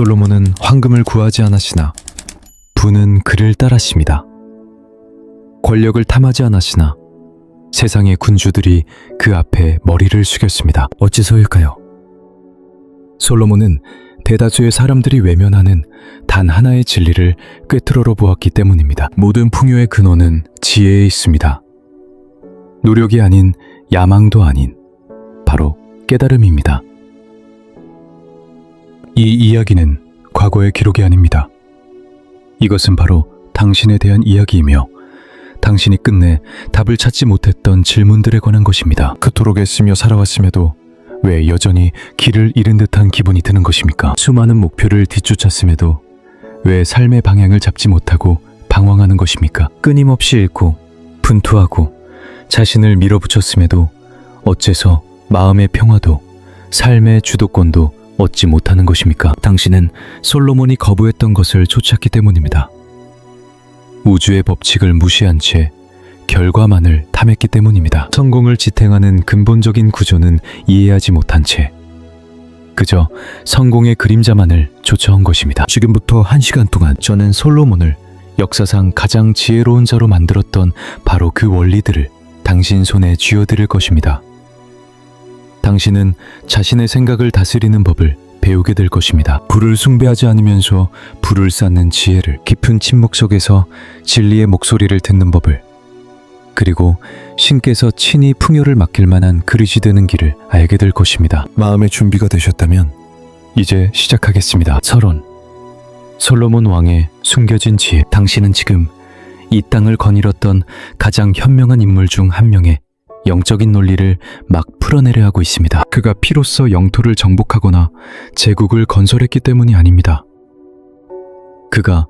솔로몬은 황금을 구하지 않았으나 부는 그를 따랐습니다. 권력을 탐하지 않았으나 세상의 군주들이 그 앞에 머리를 숙였습니다. 어째서일까요? 솔로몬은 대다수의 사람들이 외면하는 단 하나의 진리를 꿰뚫어 보았기 때문입니다. 모든 풍요의 근원은 지혜에 있습니다. 노력이 아닌, 야망도 아닌 바로 깨달음입니다. 이 이야기는 과거의 기록이 아닙니다. 이것은 바로 당신에 대한 이야기이며 당신이 끝내 답을 찾지 못했던 질문들에 관한 것입니다. 그토록 애쓰며 살아왔음에도 왜 여전히 길을 잃은 듯한 기분이 드는 것입니까? 수많은 목표를 뒤쫓았음에도 왜 삶의 방향을 잡지 못하고 방황하는 것입니까? 끊임없이 잃고 분투하고 자신을 밀어붙였음에도 어째서 마음의 평화도 삶의 주도권도 얻지 못하는 것입니까? 당신은 솔로몬이 거부했던 것을 쫓았기 때문입니다. 우주의 법칙을 무시한 채 결과만을 탐했기 때문입니다. 성공을 지탱하는 근본적인 구조는 이해하지 못한 채 그저 성공의 그림자만을 쫓아온 것입니다. 지금부터 1시간 동안 저는 솔로몬을 역사상 가장 지혜로운 자로 만들었던 바로 그 원리들을 당신 손에 쥐어드릴 것입니다. 당신은 자신의 생각을 다스리는 법을 배우게 될 것입니다. 불을 숭배하지 않으면서 불을 쌓는 지혜를, 깊은 침묵 속에서 진리의 목소리를 듣는 법을, 그리고 신께서 친히 풍요를 맡길 만한 그릇이 되는 길을 알게 될 것입니다. 마음의 준비가 되셨다면 이제 시작하겠습니다. 서론. 솔로몬 왕의 숨겨진 지혜. 당신은 지금 이 땅을 거닐었던 가장 현명한 인물 중 한 명의 영적인 논리를 막 풀어내려 하고 있습니다. 그가 피로써 영토를 정복하거나 제국을 건설했기 때문이 아닙니다. 그가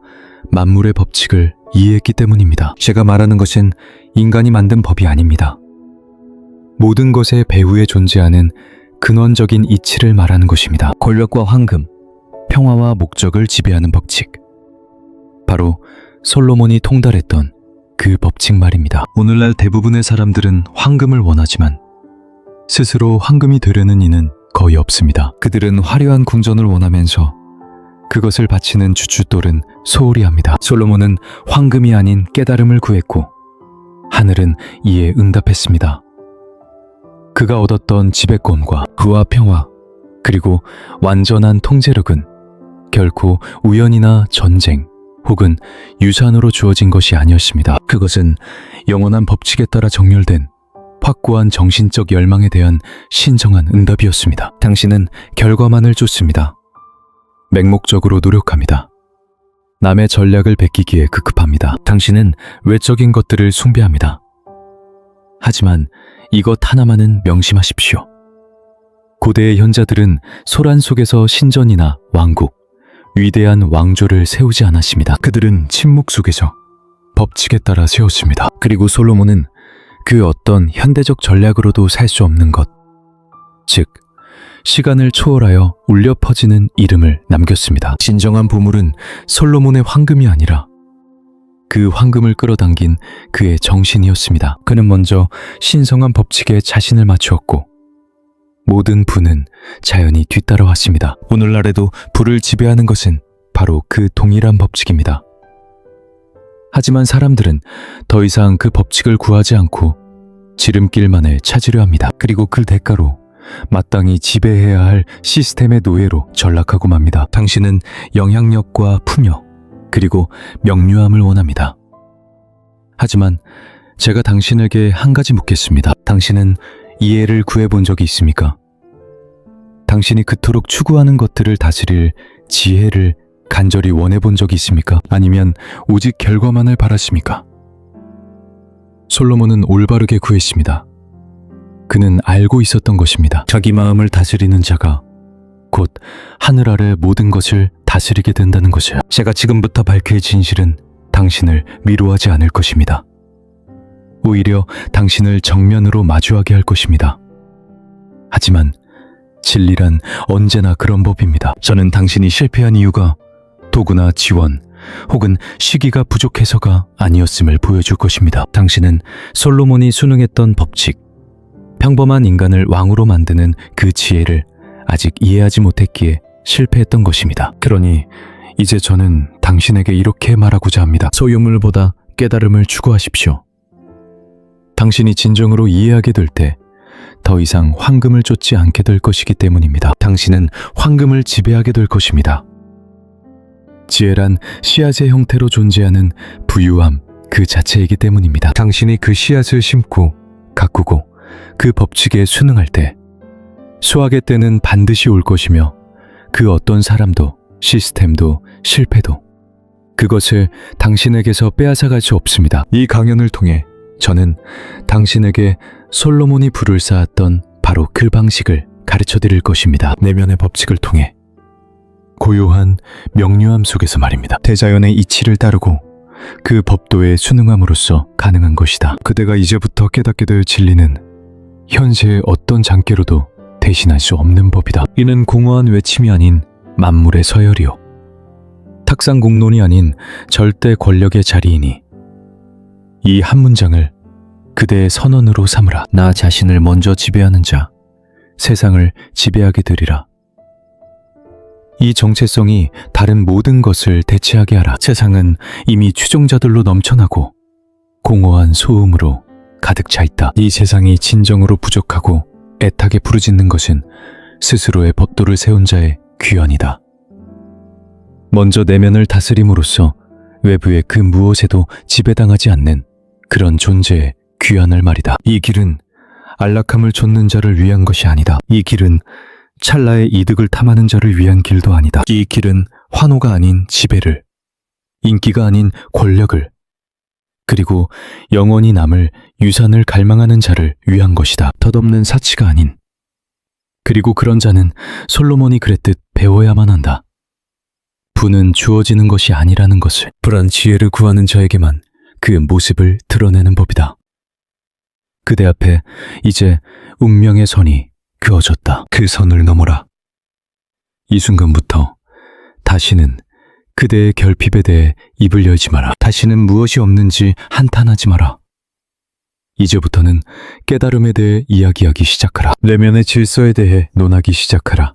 만물의 법칙을 이해했기 때문입니다. 제가 말하는 것은 인간이 만든 법이 아닙니다. 모든 것의 배후에 존재하는 근원적인 이치를 말하는 것입니다. 권력과 황금, 평화와 목적을 지배하는 법칙. 바로 솔로몬이 통달했던 그 법칙 말입니다. 오늘날 대부분의 사람들은 황금을 원하지만 스스로 황금이 되려는 이는 거의 없습니다. 그들은 화려한 궁전을 원하면서 그것을 바치는 주춧돌은 소홀히 합니다. 솔로몬은 황금이 아닌 깨달음을 구했고 하늘은 이에 응답했습니다. 그가 얻었던 지배권과 부와 평화 그리고 완전한 통제력은 결코 우연이나 전쟁 혹은 유산으로 주어진 것이 아니었습니다. 그것은 영원한 법칙에 따라 정렬된 확고한 정신적 열망에 대한 신정한 응답이었습니다. 당신은 결과만을 쫓습니다. 맹목적으로 노력합니다. 남의 전략을 베끼기에 급급합니다. 당신은 외적인 것들을 숭배합니다. 하지만 이것 하나만은 명심하십시오. 고대의 현자들은 소란 속에서 신전이나 왕국, 위대한 왕조를 세우지 않았습니다. 그들은 침묵 속에서 법칙에 따라 세웠습니다. 그리고 솔로몬은 그 어떤 현대적 전략으로도 살 수 없는 것, 즉 시간을 초월하여 울려 퍼지는 이름을 남겼습니다. 진정한 보물은 솔로몬의 황금이 아니라 그 황금을 끌어당긴 그의 정신이었습니다. 그는 먼저 신성한 법칙에 자신을 맞추었고 모든 부는 자연히 뒤따라왔습니다. 오늘날에도 부를 지배하는 것은 바로 그 동일한 법칙입니다. 하지만 사람들은 더 이상 그 법칙을 구하지 않고 지름길만을 찾으려 합니다. 그리고 그 대가로 마땅히 지배해야 할 시스템의 노예로 전락하고 맙니다. 당신은 영향력과 풍요, 그리고 명료함을 원합니다. 하지만 제가 당신에게 한 가지 묻겠습니다. 당신은 이해를 구해본 적이 있습니까? 당신이 그토록 추구하는 것들을 다스릴 지혜를 간절히 원해본 적이 있습니까? 아니면 오직 결과만을 바랐습니까? 솔로몬은 올바르게 구했습니다. 그는 알고 있었던 것입니다. 자기 마음을 다스리는 자가 곧 하늘 아래 모든 것을 다스리게 된다는 것을. 제가 지금부터 밝힐 진실은 당신을 위로하지 않을 것입니다. 오히려 당신을 정면으로 마주하게 할 것입니다. 하지만 진리란 언제나 그런 법입니다. 저는 당신이 실패한 이유가 도구나 지원 혹은 시기가 부족해서가 아니었음을 보여줄 것입니다. 당신은 솔로몬이 순응했던 법칙, 평범한 인간을 왕으로 만드는 그 지혜를 아직 이해하지 못했기에 실패했던 것입니다. 그러니 이제 저는 당신에게 이렇게 말하고자 합니다. 소유물보다 깨달음을 추구하십시오. 당신이 진정으로 이해하게 될 때 더 이상 황금을 쫓지 않게 될 것이기 때문입니다. 당신은 황금을 지배하게 될 것입니다. 지혜란 씨앗의 형태로 존재하는 부유함 그 자체이기 때문입니다. 당신이 그 씨앗을 심고 가꾸고 그 법칙에 순응할 때 수확의 때는 반드시 올 것이며 그 어떤 사람도 시스템도 실패도 그것을 당신에게서 빼앗아갈 수 없습니다. 이 강연을 통해 저는 당신에게 솔로몬이 불을 쌓았던 바로 그 방식을 가르쳐 드릴 것입니다. 내면의 법칙을 통해 고요한 명료함 속에서 말입니다. 대자연의 이치를 따르고 그 법도에 순응함으로써 가능한 것이다. 그대가 이제부터 깨닫게 될 진리는 현세의 어떤 장깨로도 대신할 수 없는 법이다. 이는 공허한 외침이 아닌 만물의 서열이요 탁상공론이 아닌 절대 권력의 자리이니 이 한 문장을 그대의 선언으로 삼으라. 나 자신을 먼저 지배하는 자 세상을 지배하게 되리라. 이 정체성이 다른 모든 것을 대체하게 하라. 세상은 이미 추종자들로 넘쳐나고 공허한 소음으로 가득 차 있다. 이 세상이 진정으로 부족하고 애타게 부르짖는 것은 스스로의 법도를 세운 자의 귀환이다. 먼저 내면을 다스림으로써 외부의 그 무엇에도 지배당하지 않는 그런 존재의 귀환을 말이다. 이 길은 안락함을 좇는 자를 위한 것이 아니다. 이 길은 찰나의 이득을 탐하는 자를 위한 길도 아니다. 이 길은 환호가 아닌 지배를, 인기가 아닌 권력을, 그리고 영원히 남을 유산을 갈망하는 자를 위한 것이다. 덧없는 사치가 아닌. 그리고 그런 자는 솔로몬이 그랬듯 배워야만 한다. 부는 주어지는 것이 아니라는 것을. 불안 지혜를 구하는 자에게만 그 모습을 드러내는 법이다. 그대 앞에 이제 운명의 선이 그어졌다. 그 선을 넘어라. 이 순간부터 다시는 그대의 결핍에 대해 입을 열지 마라. 다시는 무엇이 없는지 한탄하지 마라. 이제부터는 깨달음에 대해 이야기하기 시작하라. 내면의 질서에 대해 논하기 시작하라.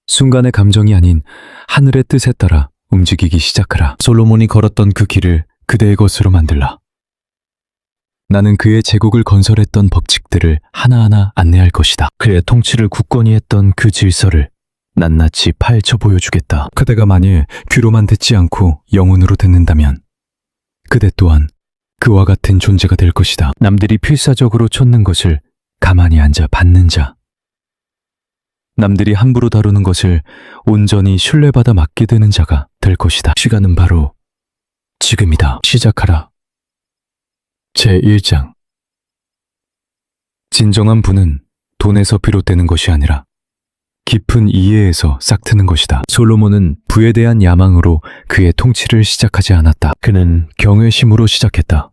순간의 감정이 아닌 하늘의 뜻에 따라 움직이기 시작하라. 솔로몬이 걸었던 그 길을 그대의 것으로 만들라. 나는 그의 제국을 건설했던 법칙들을 하나하나 안내할 것이다. 그의 통치를 굳건히 했던 그 질서를 낱낱이 파헤쳐 보여주겠다. 그대가 만일 귀로만 듣지 않고 영혼으로 듣는다면 그대 또한 그와 같은 존재가 될 것이다. 남들이 필사적으로 좇는 것을 가만히 앉아 받는 자. 남들이 함부로 다루는 것을 온전히 신뢰받아 맡게 되는 자가 될 것이다. 시간은 바로 지금이다. 시작하라. 제1장 진정한 부는 돈에서 비롯되는 것이 아니라 깊은 이해에서 싹트는 것이다. 솔로몬은 부에 대한 야망으로 그의 통치를 시작하지 않았다. 그는 경외심으로 시작했다.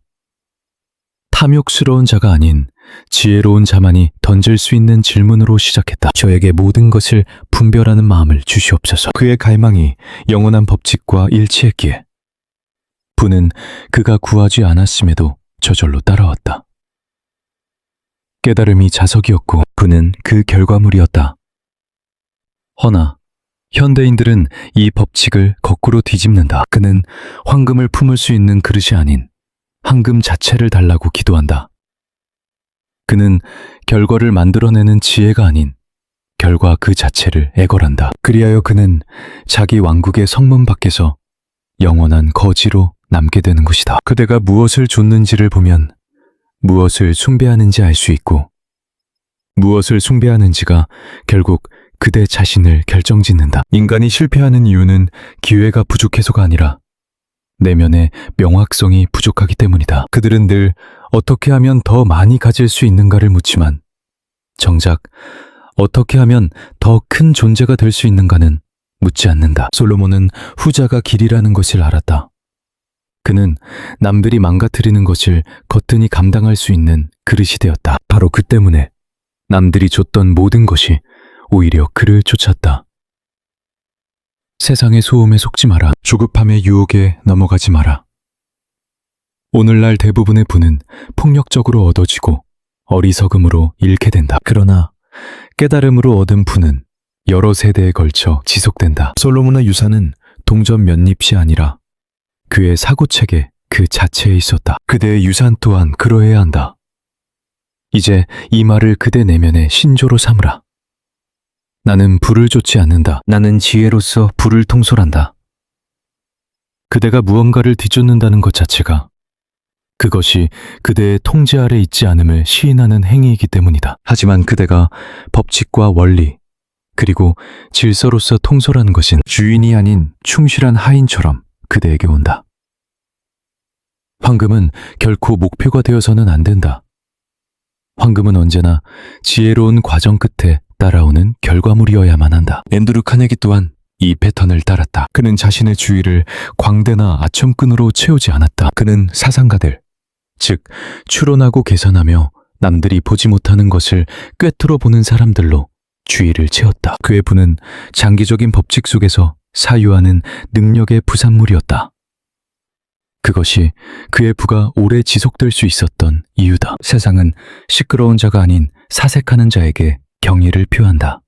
탐욕스러운 자가 아닌 지혜로운 자만이 던질 수 있는 질문으로 시작했다. 저에게 모든 것을 분별하는 마음을 주시옵소서. 그의 갈망이 영원한 법칙과 일치했기에 부는 그가 구하지 않았음에도 저절로 따라왔다. 깨달음이 자석이었고 부는 그 결과물이었다. 허나 현대인들은 이 법칙을 거꾸로 뒤집는다. 그는 황금을 품을 수 있는 그릇이 아닌 황금 자체를 달라고 기도한다. 그는 결과를 만들어내는 지혜가 아닌 결과 그 자체를 애걸한다. 그리하여 그는 자기 왕국의 성문 밖에서 영원한 거지로 남게 되는 것이다. 그대가 무엇을 좇는지를 보면 무엇을 숭배하는지 알 수 있고 무엇을 숭배하는지가 결국 그대 자신을 결정짓는다. 인간이 실패하는 이유는 기회가 부족해서가 아니라 내면의 명확성이 부족하기 때문이다. 그들은 늘 어떻게 하면 더 많이 가질 수 있는가를 묻지만 정작 어떻게 하면 더 큰 존재가 될 수 있는가는 묻지 않는다. 솔로몬은 후자가 길이라는 것을 알았다. 그는 남들이 망가뜨리는 것을 거뜬히 감당할 수 있는 그릇이 되었다. 바로 그 때문에 남들이 줬던 모든 것이 오히려 그를 쫓았다. 세상의 소음에 속지 마라. 조급함의 유혹에 넘어가지 마라. 오늘날 대부분의 부는 폭력적으로 얻어지고 어리석음으로 잃게 된다. 그러나 깨달음으로 얻은 부는 여러 세대에 걸쳐 지속된다. 솔로몬의 유산은 동전 몇 잎이 아니라 그의 사고체계 그 자체에 있었다. 그대의 유산 또한 그러해야 한다. 이제 이 말을 그대 내면의 신조로 삼으라. 나는 불을 좇지 않는다. 나는 지혜로서 불을 통솔한다. 그대가 무언가를 뒤쫓는다는 것 자체가 그것이 그대의 통제 아래 있지 않음을 시인하는 행위이기 때문이다. 하지만 그대가 법칙과 원리, 그리고 질서로서 통솔하는 것은 주인이 아닌 충실한 하인처럼 그대에게 온다. 황금은 결코 목표가 되어서는 안 된다. 황금은 언제나 지혜로운 과정 끝에 따라오는 결과물이어야만 한다. 앤드루 카네기 또한 이 패턴을 따랐다. 그는 자신의 주의를 광대나 아첨꾼으로 채우지 않았다. 그는 사상가들, 즉 추론하고 계산하며 남들이 보지 못하는 것을 꿰뚫어 보는 사람들로 주의를 채웠다. 그의 부는 장기적인 법칙 속에서 사유하는 능력의 부산물이었다. 그것이 그의 부가 오래 지속될 수 있었던 이유다. 세상은 시끄러운 자가 아닌 사색하는 자에게 경의를 표한다.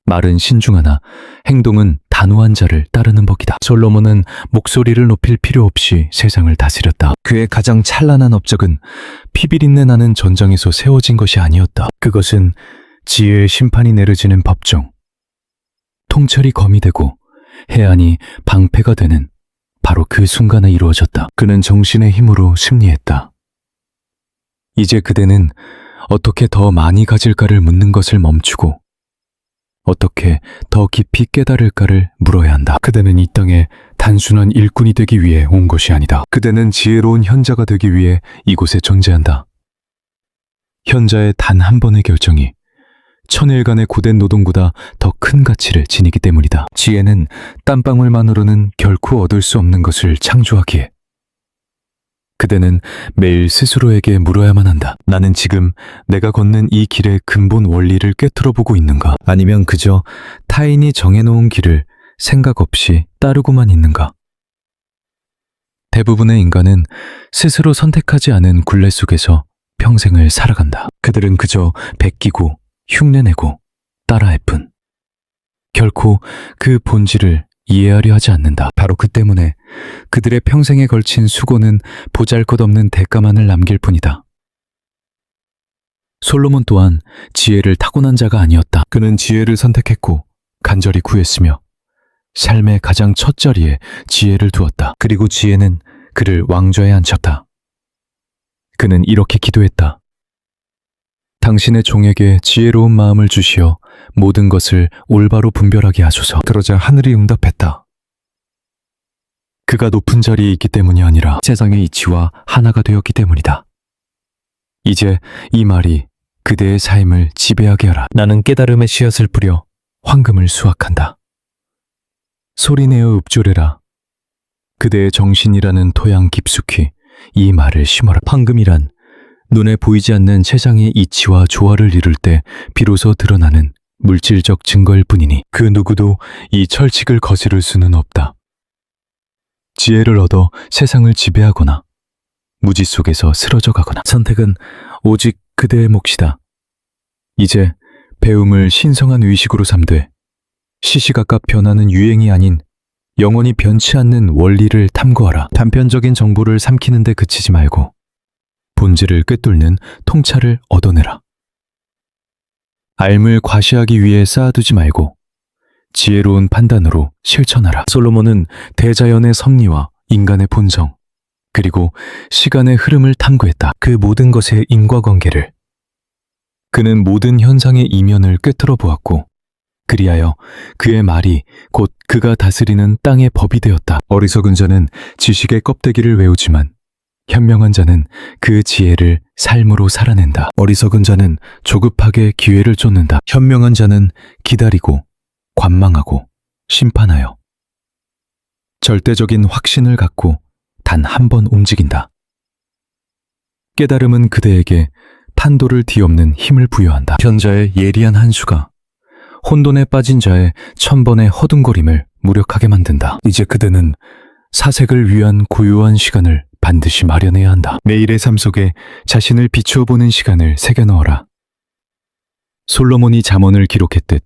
말은 신중하나 행동은 단호한 자를 따르는 법이다. 솔로몬은 목소리를 높일 필요 없이 세상을 다스렸다. 그의 가장 찬란한 업적은 피비린내 나는 전장에서 세워진 것이 아니었다. 그것은 지혜의 심판이 내려지는 법정, 통찰이 거미되고 해안이 방패가 되는 바로 그 순간에 이루어졌다. 그는 정신의 힘으로 승리했다. 이제 그대는 어떻게 더 많이 가질까를 묻는 것을 멈추고 어떻게 더 깊이 깨달을까를 물어야 한다. 그대는 이 땅에 단순한 일꾼이 되기 위해 온 것이 아니다. 그대는 지혜로운 현자가 되기 위해 이곳에 존재한다. 현자의 단 한 번의 결정이 천일간의 고된 노동보다 더 큰 가치를 지니기 때문이다. 지혜는 땀방울만으로는 결코 얻을 수 없는 것을 창조하기에 그대는 매일 스스로에게 물어야만 한다. 나는 지금 내가 걷는 이 길의 근본 원리를 꿰뚫어 보고 있는가? 아니면 그저 타인이 정해놓은 길을 생각 없이 따르고만 있는가? 대부분의 인간은 스스로 선택하지 않은 굴레 속에서 평생을 살아간다. 그들은 그저 베끼고 흉내내고 따라할 뿐. 결코 그 본질을 이해하려 하지 않는다. 바로 그 때문에 그들의 평생에 걸친 수고는 보잘것없는 대가만을 남길 뿐이다. 솔로몬 또한 지혜를 타고난 자가 아니었다. 그는 지혜를 선택했고 간절히 구했으며 삶의 가장 첫 자리에 지혜를 두었다. 그리고 지혜는 그를 왕좌에 앉혔다. 그는 이렇게 기도했다. 당신의 종에게 지혜로운 마음을 주시어 모든 것을 올바로 분별하게 하소서. 그러자 하늘이 응답했다. 그가 높은 자리에 있기 때문이 아니라 세상의 이치와 하나가 되었기 때문이다. 이제 이 말이 그대의 삶을 지배하게 하라. 나는 깨달음의 씨앗을 뿌려 황금을 수확한다. 소리내어 읊조려라. 그대의 정신이라는 토양 깊숙이 이 말을 심어라. 황금이란 눈에 보이지 않는 세상의 이치와 조화를 이룰 때 비로소 드러나는 물질적 증거일 뿐이니 그 누구도 이 철칙을 거스를 수는 없다. 지혜를 얻어 세상을 지배하거나 무지 속에서 쓰러져 가거나 선택은 오직 그대의 몫이다. 이제 배움을 신성한 의식으로 삼되 시시각각 변하는 유행이 아닌 영원히 변치 않는 원리를 탐구하라. 단편적인 정보를 삼키는 데 그치지 말고 본질을 꿰뚫는 통찰을 얻어내라. 알을 과시하기 위해 쌓아두지 말고 지혜로운 판단으로 실천하라. 솔로몬은 대자연의 섭리와 인간의 본성, 그리고 시간의 흐름을 탐구했다. 그 모든 것의 인과관계를. 그는 모든 현상의 이면을 꿰뚫어 보았고 그리하여 그의 말이 곧 그가 다스리는 땅의 법이 되었다. 어리석은 자는 지식의 껍데기를 외우지만 현명한 자는 그 지혜를 삶으로 살아낸다. 어리석은 자는 조급하게 기회를 쫓는다. 현명한 자는 기다리고 관망하고 심판하여 절대적인 확신을 갖고 단 한 번 움직인다. 깨달음은 그대에게 판도를 뒤엎는 힘을 부여한다. 현자의 예리한 한 수가 혼돈에 빠진 자의 천번의 허둥거림을 무력하게 만든다. 이제 그대는 사색을 위한 고요한 시간을 반드시 마련해야 한다. 매일의 삶 속에 자신을 비추어 보는 시간을 새겨 넣어라. 솔로몬이 잠언을 기록했듯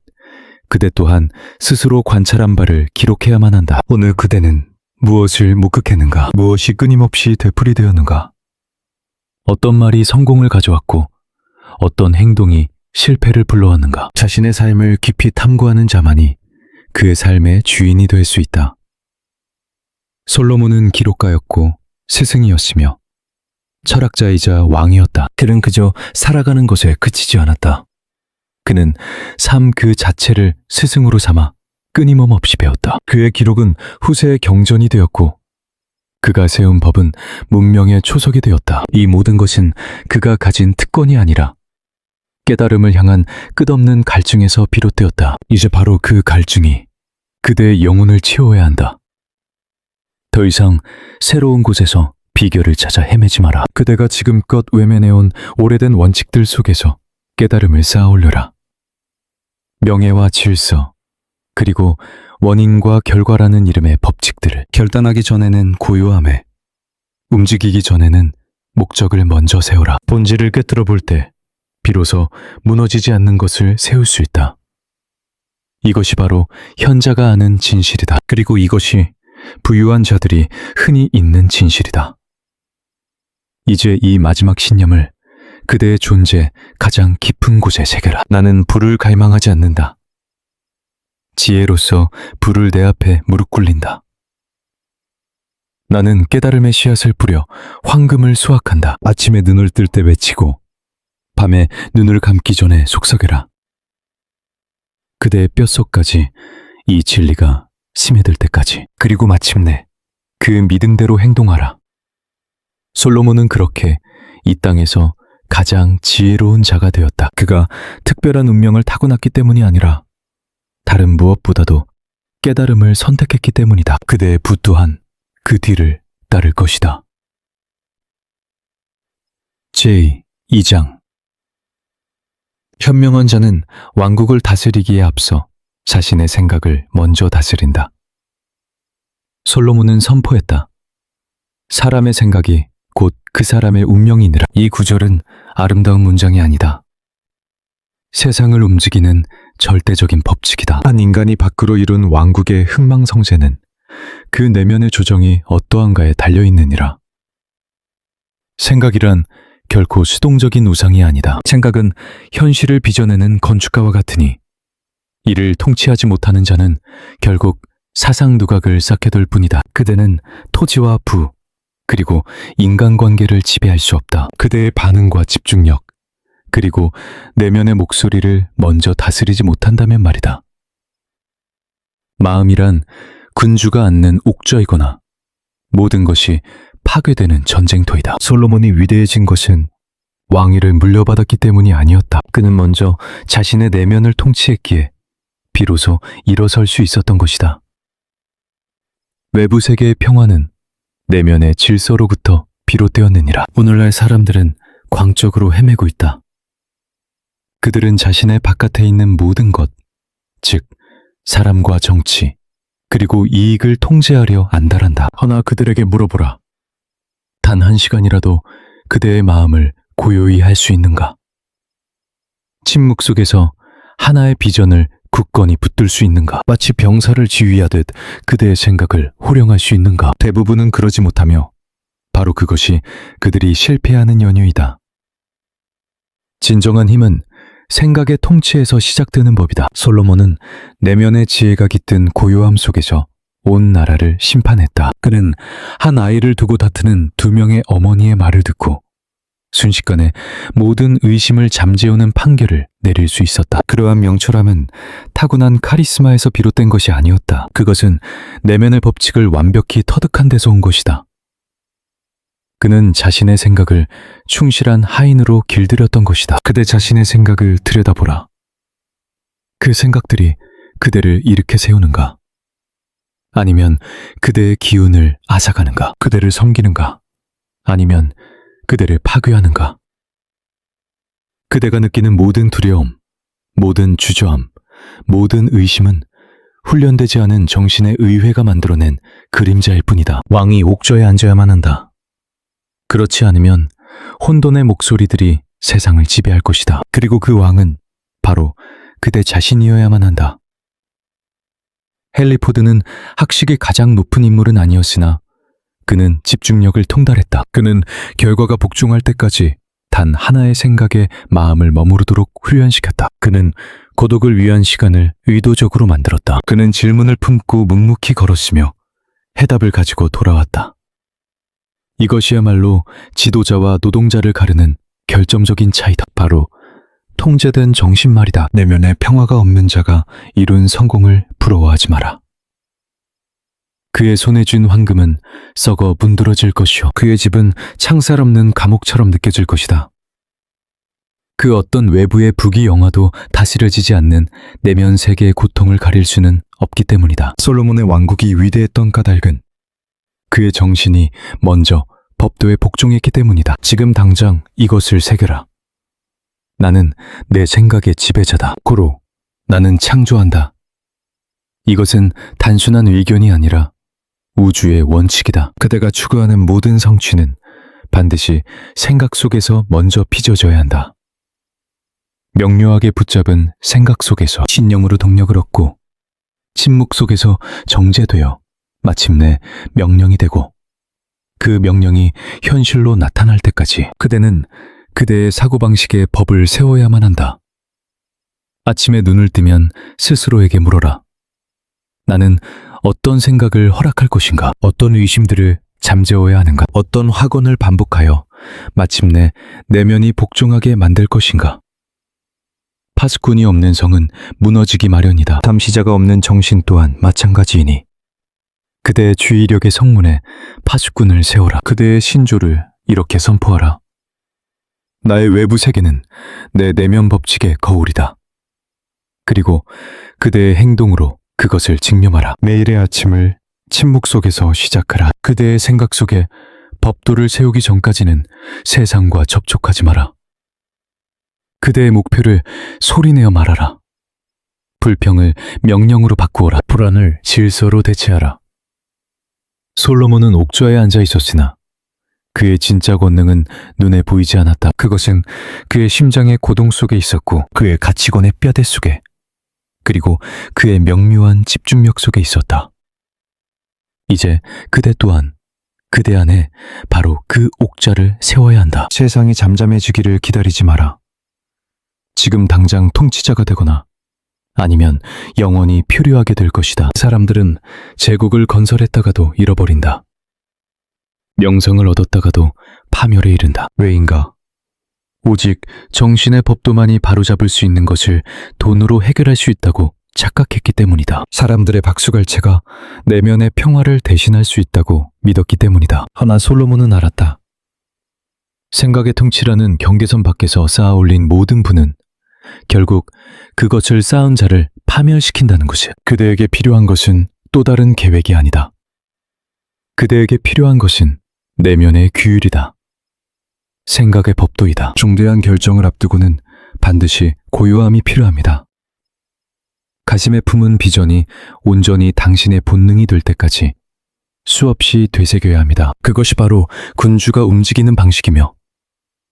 그대 또한 스스로 관찰한 바를 기록해야만 한다. 오늘 그대는 무엇을 목격했는가? 무엇이 끊임없이 되풀이되었는가? 어떤 말이 성공을 가져왔고 어떤 행동이 실패를 불러왔는가? 자신의 삶을 깊이 탐구하는 자만이 그의 삶의 주인이 될 수 있다. 솔로몬은 기록가였고 스승이었으며 철학자이자 왕이었다. 그는 그저 살아가는 것에 그치지 않았다. 그는 삶 그 자체를 스승으로 삼아 끊임음 없이 배웠다. 그의 기록은 후세의 경전이 되었고 그가 세운 법은 문명의 초석이 되었다. 이 모든 것은 그가 가진 특권이 아니라 깨달음을 향한 끝없는 갈증에서 비롯되었다. 이제 바로 그 갈증이 그대의 영혼을 채워야 한다. 더 이상 새로운 곳에서 비결을 찾아 헤매지 마라. 그대가 지금껏 외면해온 오래된 원칙들 속에서 깨달음을 쌓아 올려라. 명예와 질서, 그리고 원인과 결과라는 이름의 법칙들을 결단하기 전에는 고요함에, 움직이기 전에는 목적을 먼저 세워라. 본질을 꿰뚫어 볼 때 비로소 무너지지 않는 것을 세울 수 있다. 이것이 바로 현자가 아는 진실이다. 그리고 이것이 부유한 자들이 흔히 잊는 진실이다. 이제 이 마지막 신념을 그대의 존재 가장 깊은 곳에 새겨라. 나는 불을 갈망하지 않는다. 지혜로서 불을 내 앞에 무릎 꿇린다. 나는 깨달음의 씨앗을 뿌려 황금을 수확한다. 아침에 눈을 뜰 때 외치고 밤에 눈을 감기 전에 속삭여라. 그대의 뼛속까지 이 진리가 스며들 때까지. 그리고 마침내 그 믿음대로 행동하라. 솔로몬은 그렇게 이 땅에서 가장 지혜로운 자가 되었다. 그가 특별한 운명을 타고났기 때문이 아니라 다른 무엇보다도 깨달음을 선택했기 때문이다. 그대의 부 또한 그 뒤를 따를 것이다. 제2장 현명한 자는 왕국을 다스리기에 앞서 자신의 생각을 먼저 다스린다. 솔로몬은 선포했다. 사람의 생각이 곧 그 사람의 운명이니라. 이 구절은 아름다운 문장이 아니다. 세상을 움직이는 절대적인 법칙이다. 한 인간이 밖으로 이룬 왕국의 흥망성쇠는 그 내면의 조정이 어떠한가에 달려있느니라. 생각이란 결코 수동적인 우상이 아니다. 생각은 현실을 빚어내는 건축가와 같으니 이를 통치하지 못하는 자는 결국 사상 누각을 쌓게 될 뿐이다. 그대는 토지와 부, 그리고 인간관계를 지배할 수 없다. 그대의 반응과 집중력, 그리고 내면의 목소리를 먼저 다스리지 못한다면 말이다. 마음이란 군주가 앉는 옥좌이거나 모든 것이 파괴되는 전쟁터이다. 솔로몬이 위대해진 것은 왕위를 물려받았기 때문이 아니었다. 그는 먼저 자신의 내면을 통치했기에 비로소 일어설 수 있었던 것이다. 외부 세계의 평화는 내면의 질서로부터 비롯되었느니라. 오늘날 사람들은 광적으로 헤매고 있다. 그들은 자신의 바깥에 있는 모든 것, 즉 사람과 정치, 그리고 이익을 통제하려 안달한다. 허나 그들에게 물어보라. 단 한 시간이라도 그대의 마음을 고요히 할 수 있는가? 침묵 속에서 하나의 비전을 굳건히 붙들 수 있는가? 마치 병사를 지휘하듯 그대의 생각을 호령할 수 있는가? 대부분은 그러지 못하며 바로 그것이 그들이 실패하는 연유이다. 진정한 힘은 생각의 통치에서 시작되는 법이다. 솔로몬은 내면의 지혜가 깃든 고요함 속에서 온 나라를 심판했다. 그는 한 아이를 두고 다투는 두 명의 어머니의 말을 듣고 순식간에 모든 의심을 잠재우는 판결을 내릴 수 있었다. 그러한 명철함은 타고난 카리스마에서 비롯된 것이 아니었다. 그것은 내면의 법칙을 완벽히 터득한 데서 온 것이다. 그는 자신의 생각을 충실한 하인으로 길들였던 것이다. 그대 자신의 생각을 들여다보라. 그 생각들이 그대를 일으켜 세우는가? 아니면 그대의 기운을 앗아가는가? 그대를 섬기는가? 아니면 그대를 파괴하는가? 그대가 느끼는 모든 두려움, 모든 주저함, 모든 의심은 훈련되지 않은 정신의 의회가 만들어낸 그림자일 뿐이다. 왕이 옥좌에 앉아야만 한다. 그렇지 않으면 혼돈의 목소리들이 세상을 지배할 것이다. 그리고 그 왕은 바로 그대 자신이어야만 한다. 헨리 포드는 학식이 가장 높은 인물은 아니었으나 그는 집중력을 통달했다. 그는 결과가 복종할 때까지 단 하나의 생각에 마음을 머무르도록 훈련시켰다. 그는 고독을 위한 시간을 의도적으로 만들었다. 그는 질문을 품고 묵묵히 걸었으며 해답을 가지고 돌아왔다. 이것이야말로 지도자와 노동자를 가르는 결정적인 차이다. 바로 통제된 정신 말이다. 내면에 평화가 없는 자가 이룬 성공을 부러워하지 마라. 그의 손에 쥔 황금은 썩어 문드러질 것이요. 그의 집은 창살 없는 감옥처럼 느껴질 것이다. 그 어떤 외부의 부귀 영화도 다스려지지 않는 내면 세계의 고통을 가릴 수는 없기 때문이다. 솔로몬의 왕국이 위대했던 까닭은 그의 정신이 먼저 법도에 복종했기 때문이다. 지금 당장 이것을 새겨라. 나는 내 생각의 지배자다. 고로 나는 창조한다. 이것은 단순한 의견이 아니라 우주의 원칙이다. 그대가 추구하는 모든 성취는 반드시 생각 속에서 먼저 빚어져야 한다. 명료하게 붙잡은 생각 속에서 신념으로 동력을 얻고 침묵 속에서 정제되어 마침내 명령이 되고 그 명령이 현실로 나타날 때까지 그대는 그대의 사고방식에 법을 세워야만 한다. 아침에 눈을 뜨면 스스로에게 물어라. 나는 어떤 생각을 허락할 것인가? 어떤 의심들을 잠재워야 하는가? 어떤 확언을 반복하여 마침내 내면이 복종하게 만들 것인가? 파수꾼이 없는 성은 무너지기 마련이다. 탐시자가 없는 정신 또한 마찬가지이니 그대의 주의력의 성문에 파수꾼을 세워라. 그대의 신조를 이렇게 선포하라. 나의 외부 세계는 내 내면 법칙의 거울이다. 그리고 그대의 행동으로 그것을 직념하라. 매일의 아침을 침묵 속에서 시작하라. 그대의 생각 속에 법도를 세우기 전까지는 세상과 접촉하지 마라. 그대의 목표를 소리내어 말하라. 불평을 명령으로 바꾸어라. 불안을 질서로 대체하라. 솔로몬은 옥좌에 앉아 있었으나 그의 진짜 권능은 눈에 보이지 않았다. 그것은 그의 심장의 고동 속에 있었고 그의 가치관의 뼈대 속에 그리고 그의 명료한 집중력 속에 있었다. 이제 그대 또한 그대 안에 바로 그 옥좌를 세워야 한다. 세상이 잠잠해지기를 기다리지 마라. 지금 당장 통치자가 되거나 아니면 영원히 표류하게 될 것이다. 사람들은 제국을 건설했다가도 잃어버린다. 명성을 얻었다가도 파멸에 이른다. 왜인가? 오직 정신의 법도만이 바로잡을 수 있는 것을 돈으로 해결할 수 있다고 착각했기 때문이다. 사람들의 박수갈채가 내면의 평화를 대신할 수 있다고 믿었기 때문이다. 허나 솔로몬은 알았다. 생각의 통치라는 경계선 밖에서 쌓아 올린 모든 부는 결국 그것을 쌓은 자를 파멸시킨다는 것이야. 그대에게 필요한 것은 또 다른 계획이 아니다. 그대에게 필요한 것은 내면의 규율이다. 생각의 법도이다. 중대한 결정을 앞두고는 반드시 고요함이 필요합니다. 가슴에 품은 비전이 온전히 당신의 본능이 될 때까지 수없이 되새겨야 합니다. 그것이 바로 군주가 움직이는 방식이며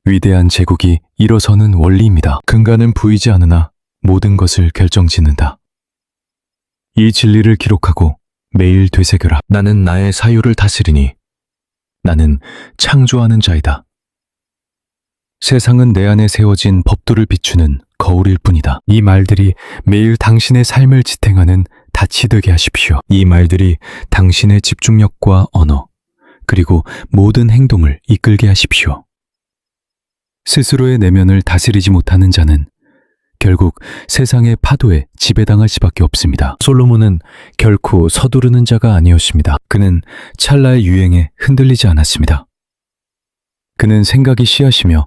위대한 제국이 일어서는 원리입니다. 근간은 보이지 않으나 모든 것을 결정짓는다. 이 진리를 기록하고 매일 되새겨라. 나는 나의 사유를 다스리니 나는 창조하는 자이다. 세상은 내 안에 세워진 법도를 비추는 거울일 뿐이다. 이 말들이 매일 당신의 삶을 지탱하는 닻이 되게 하십시오. 이 말들이 당신의 집중력과 언어, 그리고 모든 행동을 이끌게 하십시오. 스스로의 내면을 다스리지 못하는 자는 결국 세상의 파도에 지배당할 수밖에 없습니다. 솔로몬은 결코 서두르는 자가 아니었습니다. 그는 찰나의 유행에 흔들리지 않았습니다. 그는 생각이 씨앗이며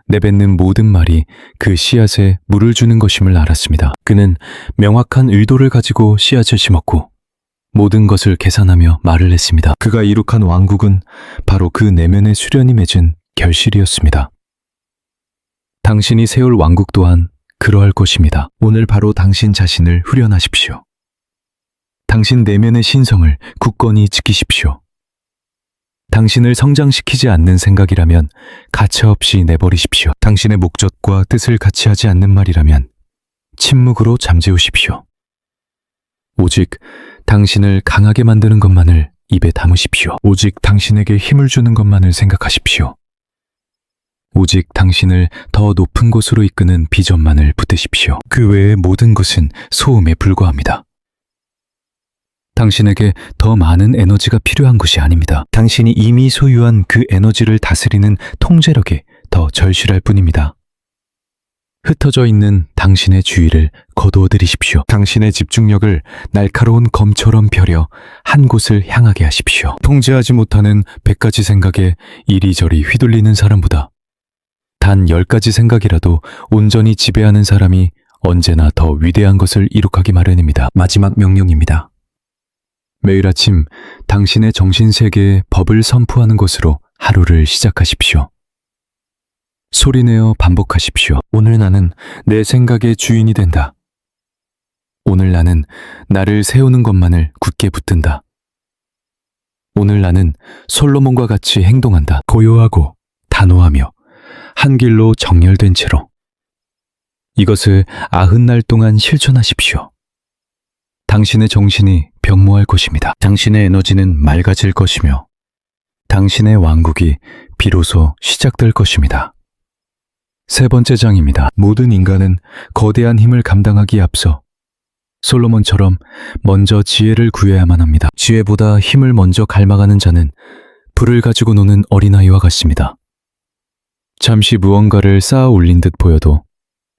내뱉는 모든 말이 그 씨앗에 물을 주는 것임을 알았습니다. 그는 명확한 의도를 가지고 씨앗을 심었고 모든 것을 계산하며 말을 했습니다. 그가 이룩한 왕국은 바로 그 내면의 수련이 맺은 결실이었습니다. 당신이 세울 왕국 또한 그러할 것입니다. 오늘 바로 당신 자신을 후련하십시오. 당신 내면의 신성을 굳건히 지키십시오. 당신을 성장시키지 않는 생각이라면 가차없이 내버리십시오. 당신의 목적과 뜻을 같이 하지 않는 말이라면 침묵으로 잠재우십시오. 오직 당신을 강하게 만드는 것만을 입에 담으십시오. 오직 당신에게 힘을 주는 것만을 생각하십시오. 오직 당신을 더 높은 곳으로 이끄는 비전만을 붙드십시오. 그 외의 모든 것은 소음에 불과합니다. 당신에게 더 많은 에너지가 필요한 것이 아닙니다. 당신이 이미 소유한 그 에너지를 다스리는 통제력에 더 절실할 뿐입니다. 흩어져 있는 당신의 주의를 거두어 들이십시오. 당신의 집중력을 날카로운 검처럼 펴려 한 곳을 향하게 하십시오. 통제하지 못하는 100가지 생각에 이리저리 휘둘리는 사람보다 단 10가지 생각이라도 온전히 지배하는 사람이 언제나 더 위대한 것을 이룩하기 마련입니다. 마지막 명령입니다. 매일 아침 당신의 정신세계에 법을 선포하는 것으로 하루를 시작하십시오. 소리내어 반복하십시오. 오늘 나는 내 생각의 주인이 된다. 오늘 나는 나를 세우는 것만을 굳게 붙든다. 오늘 나는 솔로몬과 같이 행동한다. 고요하고 단호하며 한 길로 정렬된 채로. 이것을 90날 동안 실천하십시오. 당신의 정신이 변모할 것입니다. 당신의 에너지는 맑아질 것이며 당신의 왕국이 비로소 시작될 것입니다. 세 번째 장입니다. 모든 인간은 거대한 힘을 감당하기에 앞서 솔로몬처럼 먼저 지혜를 구해야만 합니다. 지혜보다 힘을 먼저 갈망하는 자는 불을 가지고 노는 어린아이와 같습니다. 잠시 무언가를 쌓아 올린 듯 보여도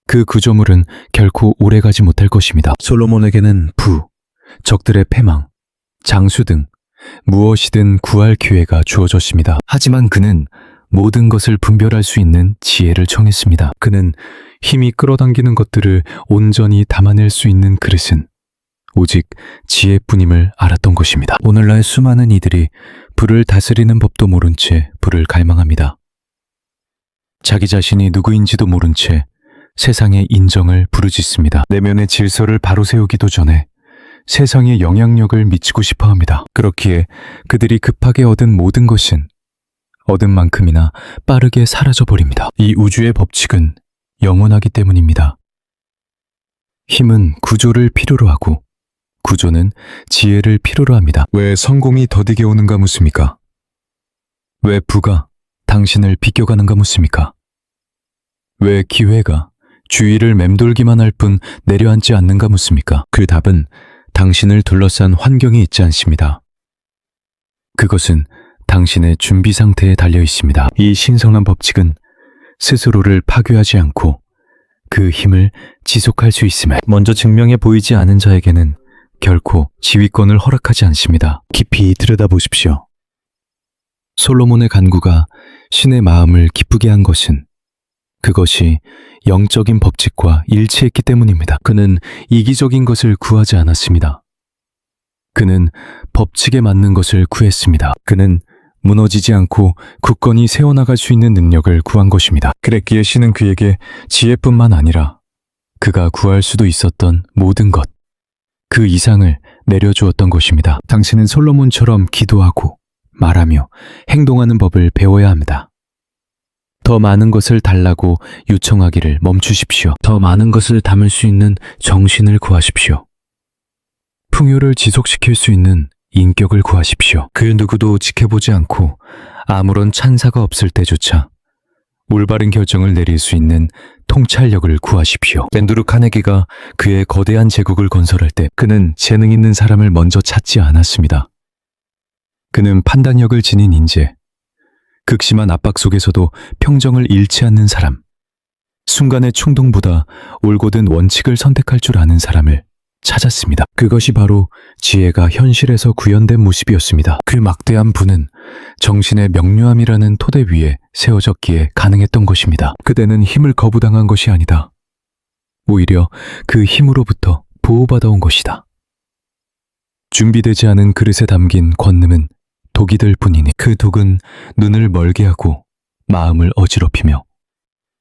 그 구조물은 결코 오래가지 못할 것입니다. 솔로몬에게는 부, 적들의 패망, 장수 등 무엇이든 구할 기회가 주어졌습니다. 하지만 그는 모든 것을 분별할 수 있는 지혜를 청했습니다. 그는 힘이 끌어당기는 것들을 온전히 담아낼 수 있는 그릇은 오직 지혜뿐임을 알았던 것입니다. 오늘날 수많은 이들이 불을 다스리는 법도 모른 채 불을 갈망합니다. 자기 자신이 누구인지도 모른 채 세상의 인정을 부르짖습니다. 내면의 질서를 바로 세우기도 전에 세상에 영향력을 미치고 싶어 합니다. 그렇기에 그들이 급하게 얻은 모든 것은 얻은 만큼이나 빠르게 사라져버립니다. 이 우주의 법칙은 영원하기 때문입니다. 힘은 구조를 필요로 하고 구조는 지혜를 필요로 합니다. 왜 성공이 더디게 오는가 묻습니까? 왜 부가 당신을 비껴가는가 묻습니까? 왜 기회가 주위를 맴돌기만 할 뿐 내려앉지 않는가 묻습니까? 그 답은 당신을 둘러싼 환경이 있지 않습니다. 그것은 당신의 준비 상태에 달려 있습니다. 이 신성한 법칙은 스스로를 파괴하지 않고 그 힘을 지속할 수 있음을 먼저 증명해 보이지 않은 자에게는 결코 지휘권을 허락하지 않습니다. 깊이 들여다보십시오. 솔로몬의 간구가 신의 마음을 기쁘게 한 것은 그것이 영적인 법칙과 일치했기 때문입니다. 그는 이기적인 것을 구하지 않았습니다. 그는 법칙에 맞는 것을 구했습니다. 그는 무너지지 않고 굳건히 세워나갈 수 있는 능력을 구한 것입니다. 그랬기에 신은 그에게 지혜뿐만 아니라 그가 구할 수도 있었던 모든 것, 그 이상을 내려주었던 것입니다. 당신은 솔로몬처럼 기도하고 말하며 행동하는 법을 배워야 합니다. 더 많은 것을 달라고 요청하기를 멈추십시오. 더 많은 것을 담을 수 있는 정신을 구하십시오. 풍요를 지속시킬 수 있는 인격을 구하십시오. 그 누구도 지켜보지 않고 아무런 찬사가 없을 때조차 올바른 결정을 내릴 수 있는 통찰력을 구하십시오. 앤드루 카네기가 그의 거대한 제국을 건설할 때 그는 재능 있는 사람을 먼저 찾지 않았습니다. 그는 판단력을 지닌 인재, 극심한 압박 속에서도 평정을 잃지 않는 사람, 순간의 충동보다 올곧은 원칙을 선택할 줄 아는 사람을 찾았습니다. 그것이 바로 지혜가 현실에서 구현된 모습이었습니다. 그 막대한 부는 정신의 명료함이라는 토대 위에 세워졌기에 가능했던 것입니다. 그대는 힘을 거부당한 것이 아니다. 오히려 그 힘으로부터 보호받아온 것이다. 준비되지 않은 그릇에 담긴 권능은 독이 될 뿐이니 그 독은 눈을 멀게 하고 마음을 어지럽히며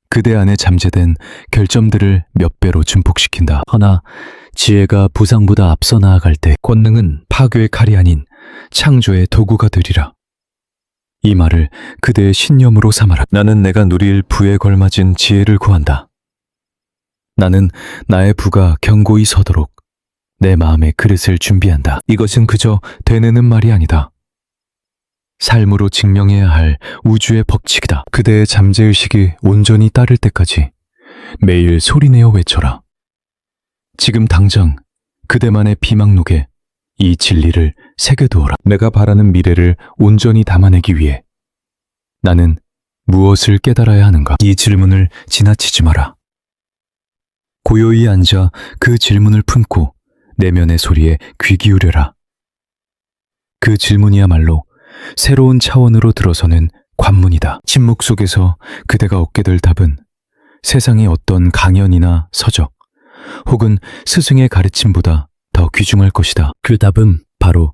그대 안에 잠재된 결점들을 몇 배로 증폭시킨다. 허나 지혜가 보상보다 앞서 나아갈 때 권능은 파괴의 칼이 아닌 창조의 도구가 되리라. 이 말을 그대의 신념으로 삼아라. 나는 내가 누릴 부에 걸맞은 지혜를 구한다. 나는 나의 부가 견고히 서도록 내 마음의 그릇을 준비한다. 이것은 그저 되뇌는 말이 아니다. 삶으로 증명해야 할 우주의 법칙이다. 그대의 잠재의식이 온전히 따를 때까지 매일 소리내어 외쳐라. 지금 당장 그대만의 비망록에 이 진리를 새겨두어라. 내가 바라는 미래를 온전히 담아내기 위해 나는 무엇을 깨달아야 하는가? 이 질문을 지나치지 마라. 고요히 앉아 그 질문을 품고 내면의 소리에 귀 기울여라. 그 질문이야말로 새로운 차원으로 들어서는 관문이다. 침묵 속에서 그대가 얻게 될 답은 세상의 어떤 강연이나 서적 혹은 스승의 가르침보다 더 귀중할 것이다. 그 답은 바로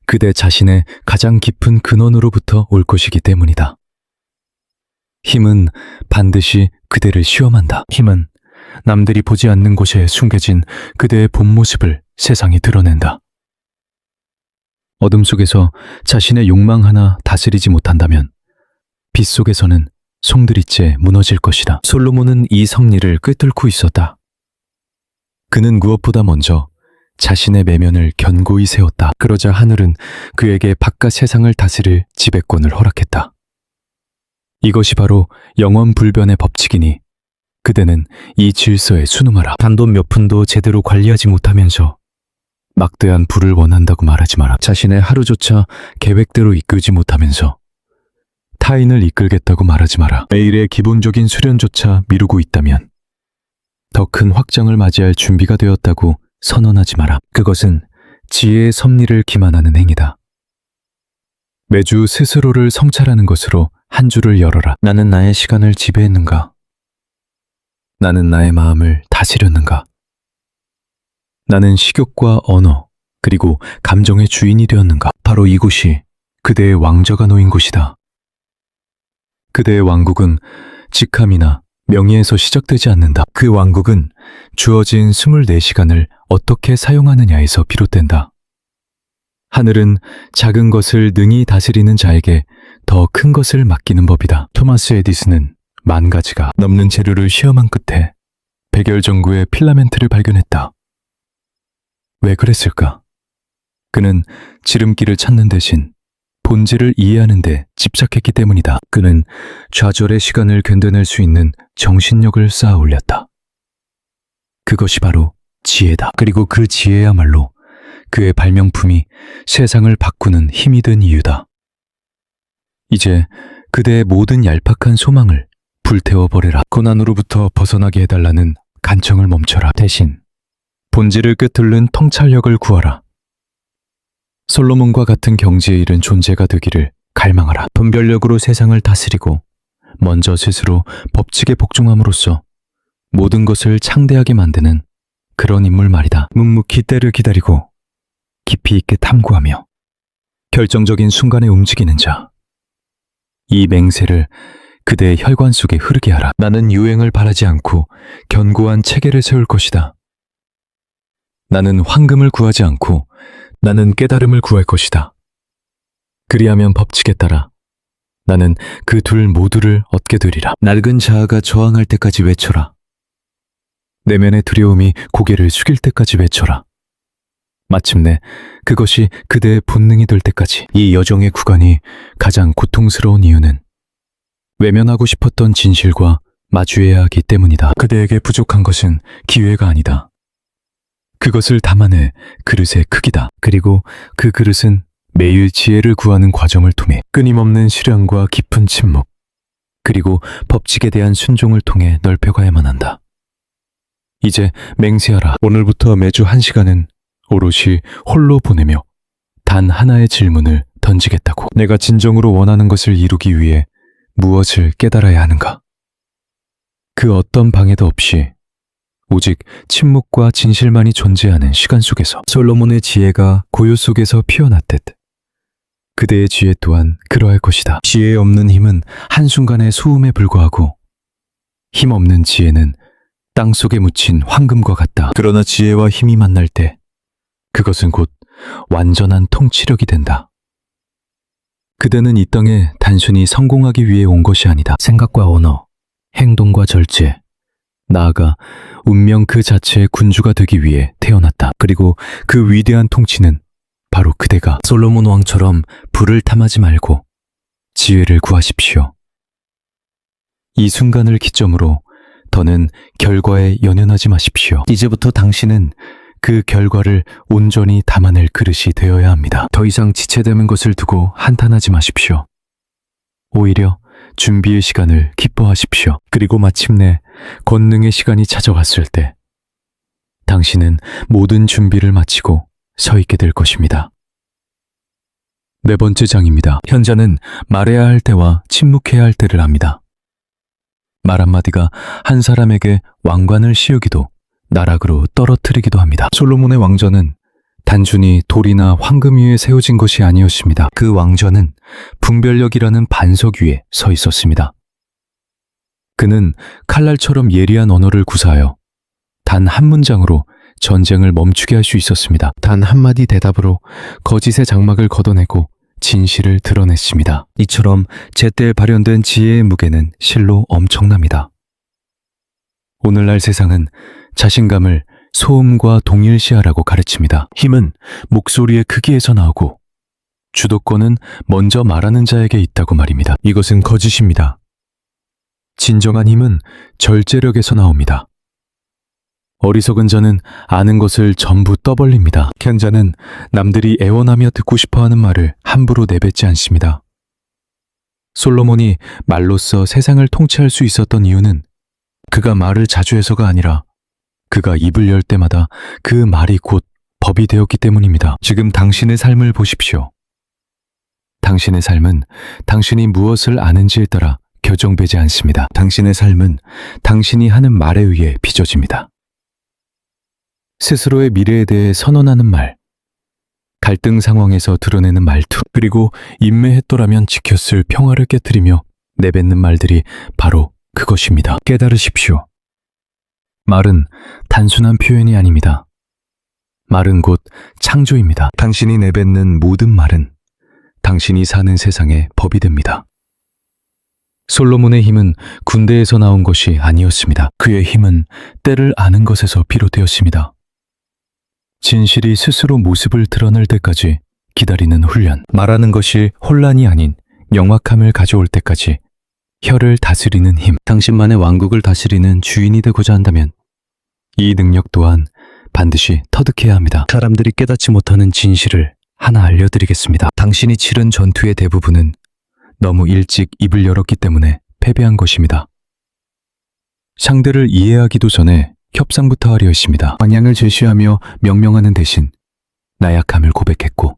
그대 자신의 가장 깊은 근원으로부터 올 것이기 때문이다. 힘은 반드시 그대를 시험한다. 힘은 남들이 보지 않는 곳에 숨겨진 그대의 본 모습을 세상에 드러낸다. 어둠 속에서 자신의 욕망 하나 다스리지 못한다면 빛 속에서는 송두리째 무너질 것이다. 솔로몬은 이 성리를 꿰뚫고 있었다. 그는 무엇보다 먼저 자신의 내면을 견고히 세웠다. 그러자 하늘은 그에게 바깥 세상을 다스릴 지배권을 허락했다. 이것이 바로 영원불변의 법칙이니 그대는 이 질서에 순응하라. 단돈 몇 푼도 제대로 관리하지 못하면서 막대한 부를 원한다고 말하지 마라. 자신의 하루조차 계획대로 이끌지 못하면서 타인을 이끌겠다고 말하지 마라. 매일의 기본적인 수련조차 미루고 있다면 더 큰 확장을 맞이할 준비가 되었다고 선언하지 마라. 그것은 지혜의 섭리를 기만하는 행위다. 매주 스스로를 성찰하는 것으로 한 줄을 열어라. 나는 나의 시간을 지배했는가? 나는 나의 마음을 다스렸는가? 나는 식욕과 언어, 그리고 감정의 주인이 되었는가? 바로 이곳이 그대의 왕좌가 놓인 곳이다. 그대의 왕국은 직함이나 명예에서 시작되지 않는다. 그 왕국은 주어진 24시간을 어떻게 사용하느냐에서 비롯된다. 하늘은 작은 것을 능히 다스리는 자에게 더 큰 것을 맡기는 법이다. 토마스 에디슨은 10,000가지가 넘는 재료를 시험한 끝에 백열전구의 필라멘트를 발견했다. 왜 그랬을까? 그는 지름길을 찾는 대신 본질을 이해하는 데 집착했기 때문이다. 그는 좌절의 시간을 견뎌낼 수 있는 정신력을 쌓아 올렸다. 그것이 바로 지혜다. 그리고 그 지혜야말로 그의 발명품이 세상을 바꾸는 힘이 된 이유다. 이제 그대의 모든 얄팍한 소망을 불태워버려라. 고난으로부터 벗어나게 해달라는 간청을 멈춰라. 대신 본질을 꿰뚫는 통찰력을 구하라. 솔로몬과 같은 경지에 이른 존재가 되기를 갈망하라. 분별력으로 세상을 다스리고 먼저 스스로 법칙에 복종함으로써 모든 것을 창대하게 만드는 그런 인물 말이다. 묵묵히 때를 기다리고 깊이 있게 탐구하며 결정적인 순간에 움직이는 자. 이 맹세를 그대의 혈관 속에 흐르게 하라. 나는 유행을 바라지 않고 견고한 체계를 세울 것이다. 나는 황금을 구하지 않고 나는 깨달음을 구할 것이다. 그리하면 법칙에 따라 나는 그 둘 모두를 얻게 되리라. 낡은 자아가 저항할 때까지 외쳐라. 내면의 두려움이 고개를 숙일 때까지 외쳐라. 마침내 그것이 그대의 본능이 될 때까지. 이 여정의 구간이 가장 고통스러운 이유는 외면하고 싶었던 진실과 마주해야 하기 때문이다. 그대에게 부족한 것은 기회가 아니다. 그것을 담아내 그릇의 크기다. 그리고 그 그릇은 매일 지혜를 구하는 과정을 통해 끊임없는 실현과 깊은 침묵, 그리고 법칙에 대한 순종을 통해 넓혀가야만 한다. 이제 맹세하라. 오늘부터 매주 1시간은 오롯이 홀로 보내며 단 하나의 질문을 던지겠다고. 내가 진정으로 원하는 것을 이루기 위해 무엇을 깨달아야 하는가? 그 어떤 방해도 없이 오직 침묵과 진실만이 존재하는 시간 속에서. 솔로몬의 지혜가 고요 속에서 피어났듯 그대의 지혜 또한 그러할 것이다. 지혜 없는 힘은 한순간의 소음에 불과하고 힘없는 지혜는 땅속에 묻힌 황금과 같다. 그러나 지혜와 힘이 만날 때 그것은 곧 완전한 통치력이 된다. 그대는 이 땅에 단순히 성공하기 위해 온 것이 아니다. 생각과 언어, 행동과 절제, 나아가 운명 그 자체의 군주가 되기 위해 태어났다. 그리고 그 위대한 통치는 바로 그대가 솔로몬 왕처럼 불을 탐하지 말고 지혜를 구하십시오. 이 순간을 기점으로 더는 결과에 연연하지 마십시오. 이제부터 당신은 그 결과를 온전히 담아낼 그릇이 되어야 합니다. 더 이상 지체되는 것을 두고 한탄하지 마십시오. 오히려 준비의 시간을 기뻐하십시오. 그리고 마침내 권능의 시간이 찾아왔을 때 당신은 모든 준비를 마치고 서 있게 될 것입니다. 4번째 장입니다. 현자는 말해야 할 때와 침묵해야 할 때를 압니다. 말 한마디가 한 사람에게 왕관을 씌우기도 나락으로 떨어뜨리기도 합니다. 솔로몬의 왕좌는 단순히 돌이나 황금 위에 세워진 것이 아니었습니다. 그 왕좌는 분별력이라는 반석 위에 서 있었습니다. 그는 칼날처럼 예리한 언어를 구사하여 단 한 문장으로 전쟁을 멈추게 할 수 있었습니다. 단 한마디 대답으로 거짓의 장막을 걷어내고 진실을 드러냈습니다. 이처럼 제때 발현된 지혜의 무게는 실로 엄청납니다. 오늘날 세상은 자신감을 소음과 동일시하라고 가르칩니다. 힘은 목소리의 크기에서 나오고 주도권은 먼저 말하는 자에게 있다고 말입니다. 이것은 거짓입니다. 진정한 힘은 절제력에서 나옵니다. 어리석은 자는 아는 것을 전부 떠벌립니다. 현자는 남들이 애원하며 듣고 싶어하는 말을 함부로 내뱉지 않습니다. 솔로몬이 말로써 세상을 통치할 수 있었던 이유는 그가 말을 자주 해서가 아니라 그가 입을 열 때마다 그 말이 곧 법이 되었기 때문입니다. 지금 당신의 삶을 보십시오. 당신의 삶은 당신이 무엇을 아는지에 따라 결정되지 않습니다. 당신의 삶은 당신이 하는 말에 의해 빚어집니다. 스스로의 미래에 대해 선언하는 말, 갈등 상황에서 드러내는 말투, 그리고 인매했더라면 지켰을 평화를 깨트리며 내뱉는 말들이 바로 그것입니다. 깨달으십시오. 말은 단순한 표현이 아닙니다. 말은 곧 창조입니다. 당신이 내뱉는 모든 말은 당신이 사는 세상의 법이 됩니다. 솔로몬의 힘은 군대에서 나온 것이 아니었습니다. 그의 힘은 때를 아는 것에서 비롯되었습니다. 진실이 스스로 모습을 드러낼 때까지 기다리는 훈련, 말하는 것이 혼란이 아닌 명확함을 가져올 때까지 혀를 다스리는 힘, 당신만의 왕국을 다스리는 주인이 되고자 한다면 이 능력 또한 반드시 터득해야 합니다. 사람들이 깨닫지 못하는 진실을 하나 알려드리겠습니다. 당신이 치른 전투의 대부분은 너무 일찍 입을 열었기 때문에 패배한 것입니다. 상대를 이해하기도 전에 협상부터 하려 했습니다. 방향을 제시하며 명령하는 대신 나약함을 고백했고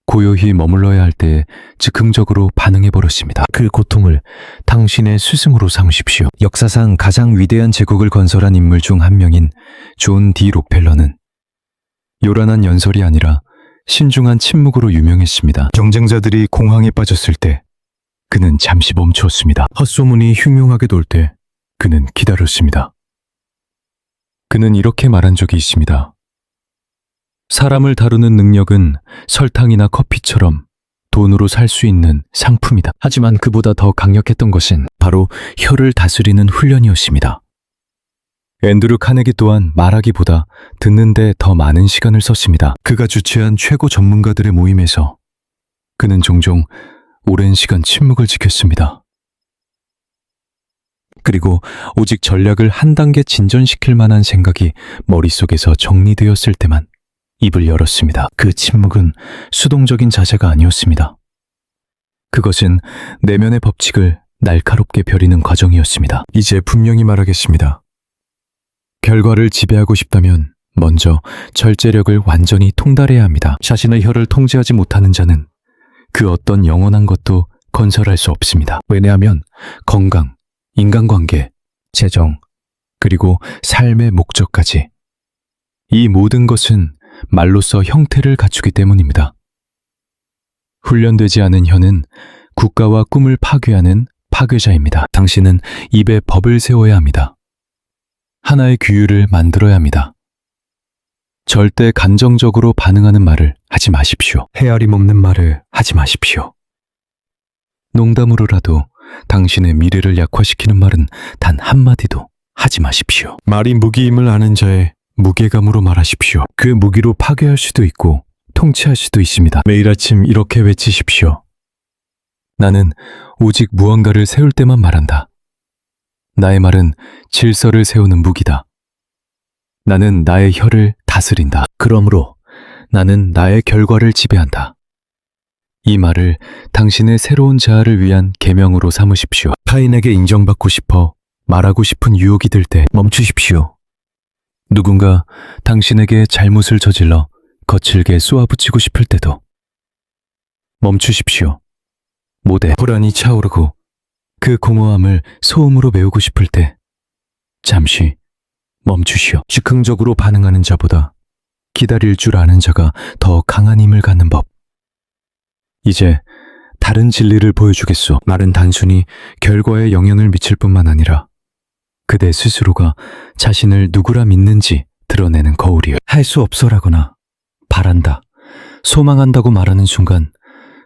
고요히 머물러야 할 때 즉흥적으로 반응해버렸습니다. 그 고통을 당신의 스승으로 삼으십시오. 역사상 가장 위대한 제국을 건설한 인물 중 한 명인 존 디 록펠러는 요란한 연설이 아니라 신중한 침묵으로 유명했습니다. 경쟁자들이 공황에 빠졌을 때 그는 잠시 멈추었습니다. 헛소문이 흉흉하게 돌 때 그는 기다렸습니다. 그는 이렇게 말한 적이 있습니다. 사람을 다루는 능력은 설탕이나 커피처럼 돈으로 살 수 있는 상품이다. 하지만 그보다 더 강력했던 것은 바로 혀를 다스리는 훈련이었습니다. 앤드류 카네기 또한 말하기보다 듣는 데 더 많은 시간을 썼습니다. 그가 주최한 최고 전문가들의 모임에서 그는 종종 오랜 시간 침묵을 지켰습니다. 그리고 오직 전략을 한 단계 진전시킬 만한 생각이 머릿속에서 정리되었을 때만 입을 열었습니다. 그 침묵은 수동적인 자세가 아니었습니다. 그것은 내면의 법칙을 날카롭게 벼리는 과정이었습니다. 이제 분명히 말하겠습니다. 결과를 지배하고 싶다면 먼저 절제력을 완전히 통달해야 합니다. 자신의 혀를 통제하지 못하는 자는 그 어떤 영원한 것도 건설할 수 없습니다. 왜냐하면 건강, 인간관계, 재정, 그리고 삶의 목적까지 이 모든 것은 말로써 형태를 갖추기 때문입니다. 훈련되지 않은 혀는 국가와 꿈을 파괴하는 파괴자입니다. 당신은 입에 법을 세워야 합니다. 하나의 규율을 만들어야 합니다. 절대 감정적으로 반응하는 말을 하지 마십시오. 헤아림 없는 말을 하지 마십시오. 농담으로라도 당신의 미래를 약화시키는 말은 단 한마디도 하지 마십시오. 말이 무기임을 아는 자의 무게감으로 말하십시오. 그 무기로 파괴할 수도 있고 통치할 수도 있습니다. 매일 아침 이렇게 외치십시오. 나는 오직 무언가를 세울 때만 말한다. 나의 말은 질서를 세우는 무기다. 나는 나의 혀를 다스린다. 그러므로 나는 나의 결과를 지배한다. 이 말을 당신의 새로운 자아를 위한 계명으로 삼으십시오. 타인에게 인정받고 싶어 말하고 싶은 유혹이 들 때 멈추십시오. 누군가 당신에게 잘못을 저질러 거칠게 쏘아붙이고 싶을 때도 멈추십시오. 모대 불안이 차오르고 그 공허함을 소음으로 메우고 싶을 때 잠시 멈추시오. 즉흥적으로 반응하는 자보다 기다릴 줄 아는 자가 더 강한 힘을 갖는 법. 이제 다른 진리를 보여주겠소. 말은 단순히 결과에 영향을 미칠 뿐만 아니라 그대 스스로가 자신을 누구라 믿는지 드러내는 거울이요. 할 수 없어라거나 바란다, 소망한다고 말하는 순간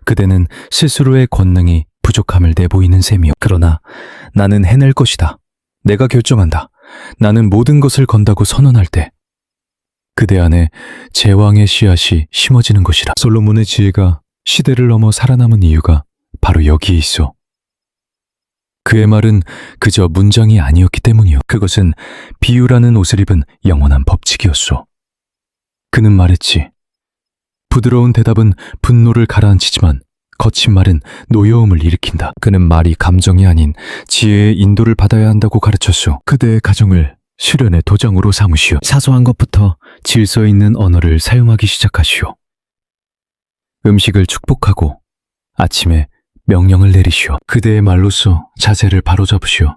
그대는 스스로의 권능이 부족함을 내보이는 셈이요. 그러나 나는 해낼 것이다. 내가 결정한다. 나는 모든 것을 건다고 선언할 때 그대 안에 제왕의 씨앗이 심어지는 것이다. 솔로몬의 지혜가 시대를 넘어 살아남은 이유가 바로 여기에 있어. 그의 말은 그저 문장이 아니었기 때문이요. 그것은 비유라는 옷을 입은 영원한 법칙이었소. 그는 말했지. 부드러운 대답은 분노를 가라앉히지만 거친 말은 노여움을 일으킨다. 그는 말이 감정이 아닌 지혜의 인도를 받아야 한다고 가르쳤소. 그대의 가정을 실현의 도장으로 삼으시오. 사소한 것부터 질서 있는 언어를 사용하기 시작하시오. 음식을 축복하고 아침에 명령을 내리시오. 그대의 말로써 자세를 바로잡으시오.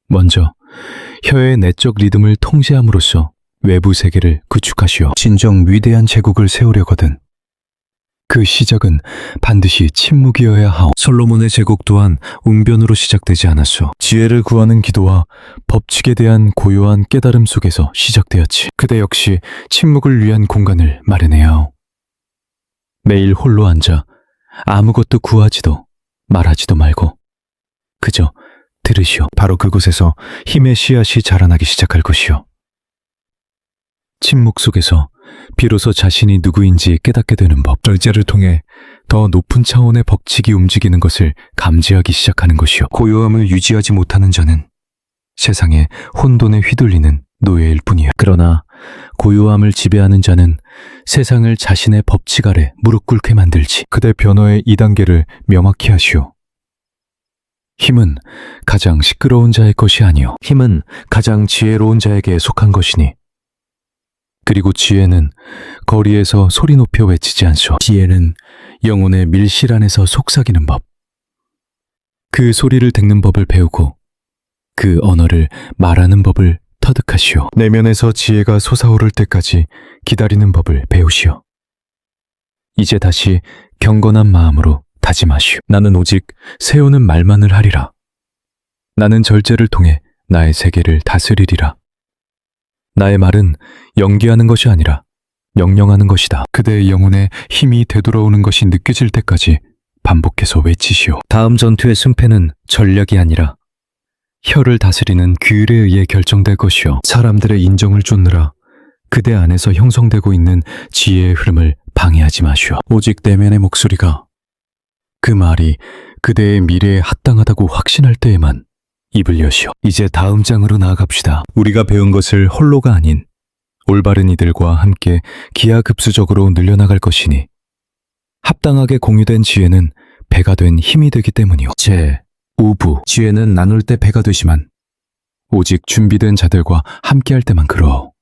먼저 혀의 내적 리듬을 통제함으로써 외부 세계를 구축하시오. 진정 위대한 제국을 세우려거든 그 시작은 반드시 침묵이어야 하오. 솔로몬의 제국 또한 웅변으로 시작되지 않았소. 지혜를 구하는 기도와 법칙에 대한 고요한 깨달음 속에서 시작되었지. 그대 역시 침묵을 위한 공간을 마련해야 하오. 매일 홀로 앉아 아무것도 구하지도 말하지도 말고 그저 들으시오. 바로 그곳에서 힘의 씨앗이 자라나기 시작할 것이오. 침묵 속에서 비로소 자신이 누구인지 깨닫게 되는 법. 절제를 통해 더 높은 차원의 법칙이 움직이는 것을 감지하기 시작하는 것이오. 고요함을 유지하지 못하는 자는 세상에 혼돈에 휘둘리는 노예일 뿐이야. 그러나 고요함을 지배하는 자는 세상을 자신의 법칙 아래 무릎 꿇게 만들지. 그대 변화의 2단계를 명확히 하시오. 힘은 가장 시끄러운 자의 것이 아니오. 힘은 가장 지혜로운 자에게 속한 것이니. 그리고 지혜는 거리에서 소리 높여 외치지 않소. 지혜는 영혼의 밀실 안에서 속삭이는 법. 그 소리를 듣는 법을 배우고 그 언어를 말하는 법을 터득하시오. 내면에서 지혜가 솟아오를 때까지 기다리는 법을 배우시오. 이제 다시 경건한 마음으로 다짐하시오. 나는 오직 세우는 말만을 하리라. 나는 절제를 통해 나의 세계를 다스리리라. 나의 말은 연기하는 것이 아니라 명령하는 것이다. 그대의 영혼에 힘이 되돌아오는 것이 느껴질 때까지 반복해서 외치시오. 다음 전투의 승패는 전략이 아니라 혀를 다스리는 규율에 의해 결정될 것이오. 사람들의 인정을 쫓느라 그대 안에서 형성되고 있는 지혜의 흐름을 방해하지 마시오. 오직 내면의 목소리가 그 말이 그대의 미래에 합당하다고 확신할 때에만 입을 여시오. 이제 다음 장으로 나아갑시다. 우리가 배운 것을 홀로가 아닌 올바른 이들과 함께 기하급수적으로 늘려나갈 것이니 합당하게 공유된 지혜는 배가 된 힘이 되기 때문이오. 우부 지혜는 나눌 때 배가 되지만 오직 준비된 자들과 함께할 때만 그러오.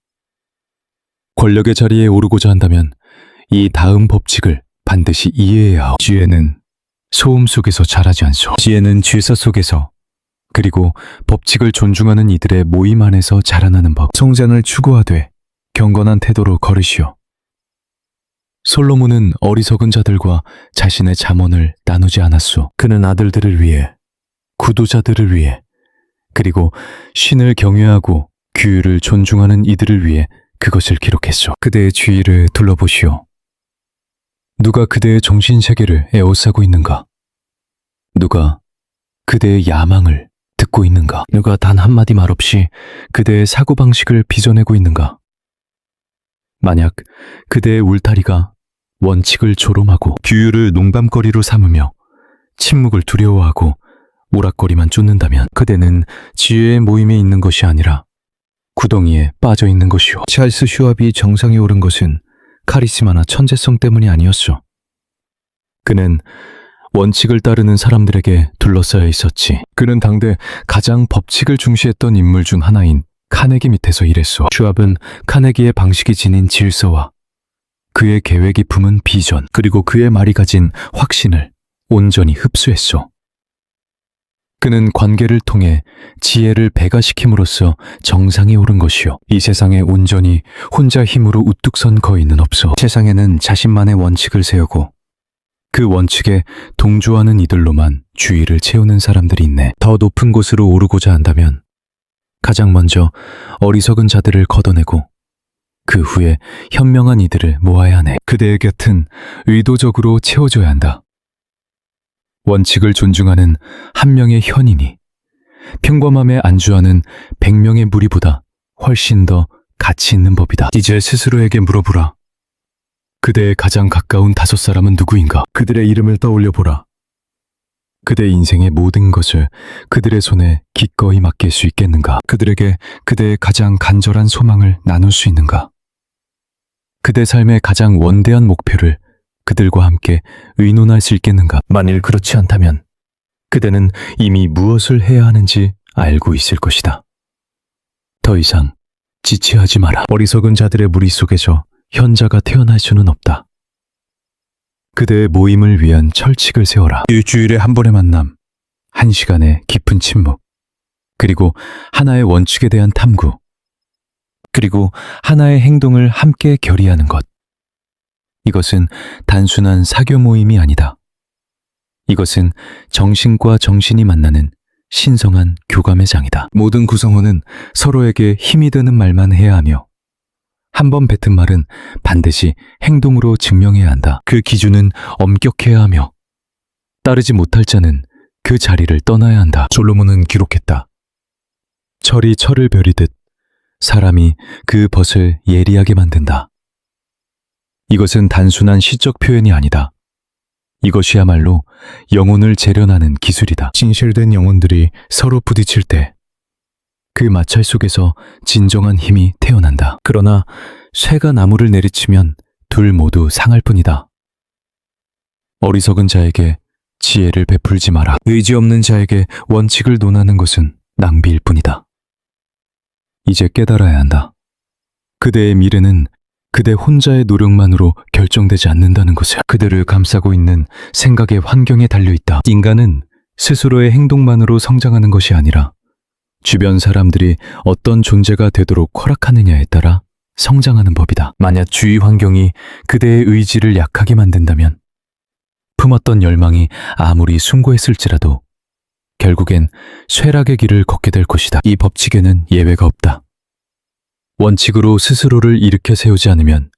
권력의 자리에 오르고자 한다면 이 다음 법칙을 반드시 이해해야 하오. 지혜는 소음 속에서 자라지 않소. 지혜는 질서 속에서 그리고 법칙을 존중하는 이들의 모임 안에서 자라나는 법. 성장을 추구하되 경건한 태도로 걸으시오. 솔로몬은 어리석은 자들과 자신의 잠언을 나누지 않았소. 그는 아들들을 위해, 구도자들을 위해, 그리고 신을 경외하고 규율을 존중하는 이들을 위해 그것을 기록했소. 그대의 주위를 둘러보시오. 누가 그대의 정신세계를 에워싸고 있는가? 누가 그대의 야망을 듣고 듣고 있는가? 누가 단 한마디 말 없이 그대의 사고방식을 빚어내고 있는가? 만약 그대의 울타리가 원칙을 조롱하고 규율을 농담거리로 삼으며 침묵을 두려워하고 오락거리만 쫓는다면 그대는 지혜의 모임에 있는 것이 아니라 구덩이에 빠져 있는 것이오. 찰스 슈왑이 정상에 오른 것은 카리스마나 천재성 때문이 아니었소. 그는 원칙을 따르는 사람들에게 둘러싸여 있었지. 그는 당대 가장 법칙을 중시했던 인물 중 하나인 카네기 밑에서 일했소. 슈왑은 카네기의 방식이 지닌 질서와 그의 계획이 품은 비전, 그리고 그의 말이 가진 확신을 온전히 흡수했소. 그는 관계를 통해 지혜를 배가시킴으로써 정상에 오른 것이요. 이 세상에 온전히 혼자 힘으로 우뚝 선 거인은 없소. 세상에는 자신만의 원칙을 세우고 그 원칙에 동조하는 이들로만 주의를 채우는 사람들이 있네. 더 높은 곳으로 오르고자 한다면 가장 먼저 어리석은 자들을 걷어내고 그 후에 현명한 이들을 모아야 하네. 그대의 곁은 의도적으로 채워줘야 한다. 원칙을 존중하는 한 명의 현인이 평범함에 안주하는 100명의 무리보다 훨씬 더 가치 있는 법이다. 이제 스스로에게 물어보라. 그대의 가장 가까운 5사람은 누구인가? 그들의 이름을 떠올려보라. 그대 인생의 모든 것을 그들의 손에 기꺼이 맡길 수 있겠는가? 그들에게 그대의 가장 간절한 소망을 나눌 수 있는가? 그대 삶의 가장 원대한 목표를 그들과 함께 의논할 수 있겠는가? 만일 그렇지 않다면 그대는 이미 무엇을 해야 하는지 알고 있을 것이다. 더 이상 지체하지 마라. 어리석은 자들의 무리 속에서 현자가 태어날 수는 없다. 그대의 모임을 위한 철칙을 세워라. 일주일에 한 번의 만남, 1시간의 깊은 침묵, 그리고 하나의 원칙에 대한 탐구, 그리고 하나의 행동을 함께 결의하는 것. 이것은 단순한 사교 모임이 아니다. 이것은 정신과 정신이 만나는 신성한 교감의 장이다. 모든 구성원은 서로에게 힘이 되는 말만 해야 하며 한 번 뱉은 말은 반드시 행동으로 증명해야 한다. 그 기준은 엄격해야 하며 따르지 못할 자는 그 자리를 떠나야 한다. 솔로몬은 기록했다. 철이 철을 벼리듯 사람이 그 벗을 예리하게 만든다. 이것은 단순한 시적 표현이 아니다. 이것이야말로 영혼을 재련하는 기술이다. 진실된 영혼들이 서로 부딪힐 때 그 마찰 속에서 진정한 힘이 태어난다. 그러나 쇠가 나무를 내리치면 둘 모두 상할 뿐이다. 어리석은 자에게 지혜를 베풀지 마라. 의지 없는 자에게 원칙을 논하는 것은 낭비일 뿐이다. 이제 깨달아야 한다. 그대의 미래는 그대 혼자의 노력만으로 결정되지 않는다는 것을. 그대를 감싸고 있는 생각의 환경에 달려있다. 인간은 스스로의 행동만으로 성장하는 것이 아니라 주변 사람들이 어떤 존재가 되도록 허락하느냐에 따라 성장하는 법이다. 만약 주위 환경이 그대의 의지를 약하게 만든다면 품었던 열망이 아무리 숭고했을지라도 결국엔 쇠락의 길을 걷게 될 것이다. 이 법칙에는 예외가 없다. 원칙으로 스스로를 일으켜 세우지 않으면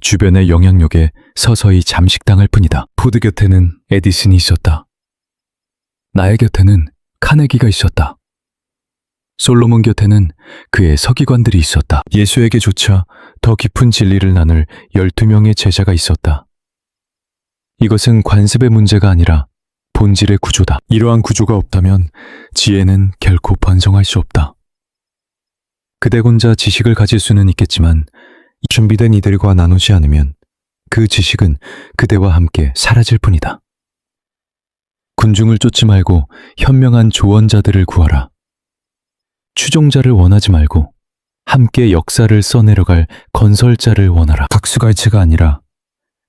주변의 영향력에 서서히 잠식당할 뿐이다. 포드 곁에는 에디슨이 있었다. 나의 곁에는 카네기가 있었다. 솔로몬 곁에는 그의 서기관들이 있었다. 예수에게조차 더 깊은 진리를 나눌 12명의 제자가 있었다. 이것은 관습의 문제가 아니라 본질의 구조다. 이러한 구조가 없다면 지혜는 결코 번성할 수 없다. 그대 혼자 지식을 가질 수는 있겠지만 준비된 이들과 나누지 않으면 그 지식은 그대와 함께 사라질 뿐이다. 군중을 쫓지 말고 현명한 조언자들을 구하라. 추종자를 원하지 말고 함께 역사를 써내려갈 건설자를 원하라. 각수갈채가 아니라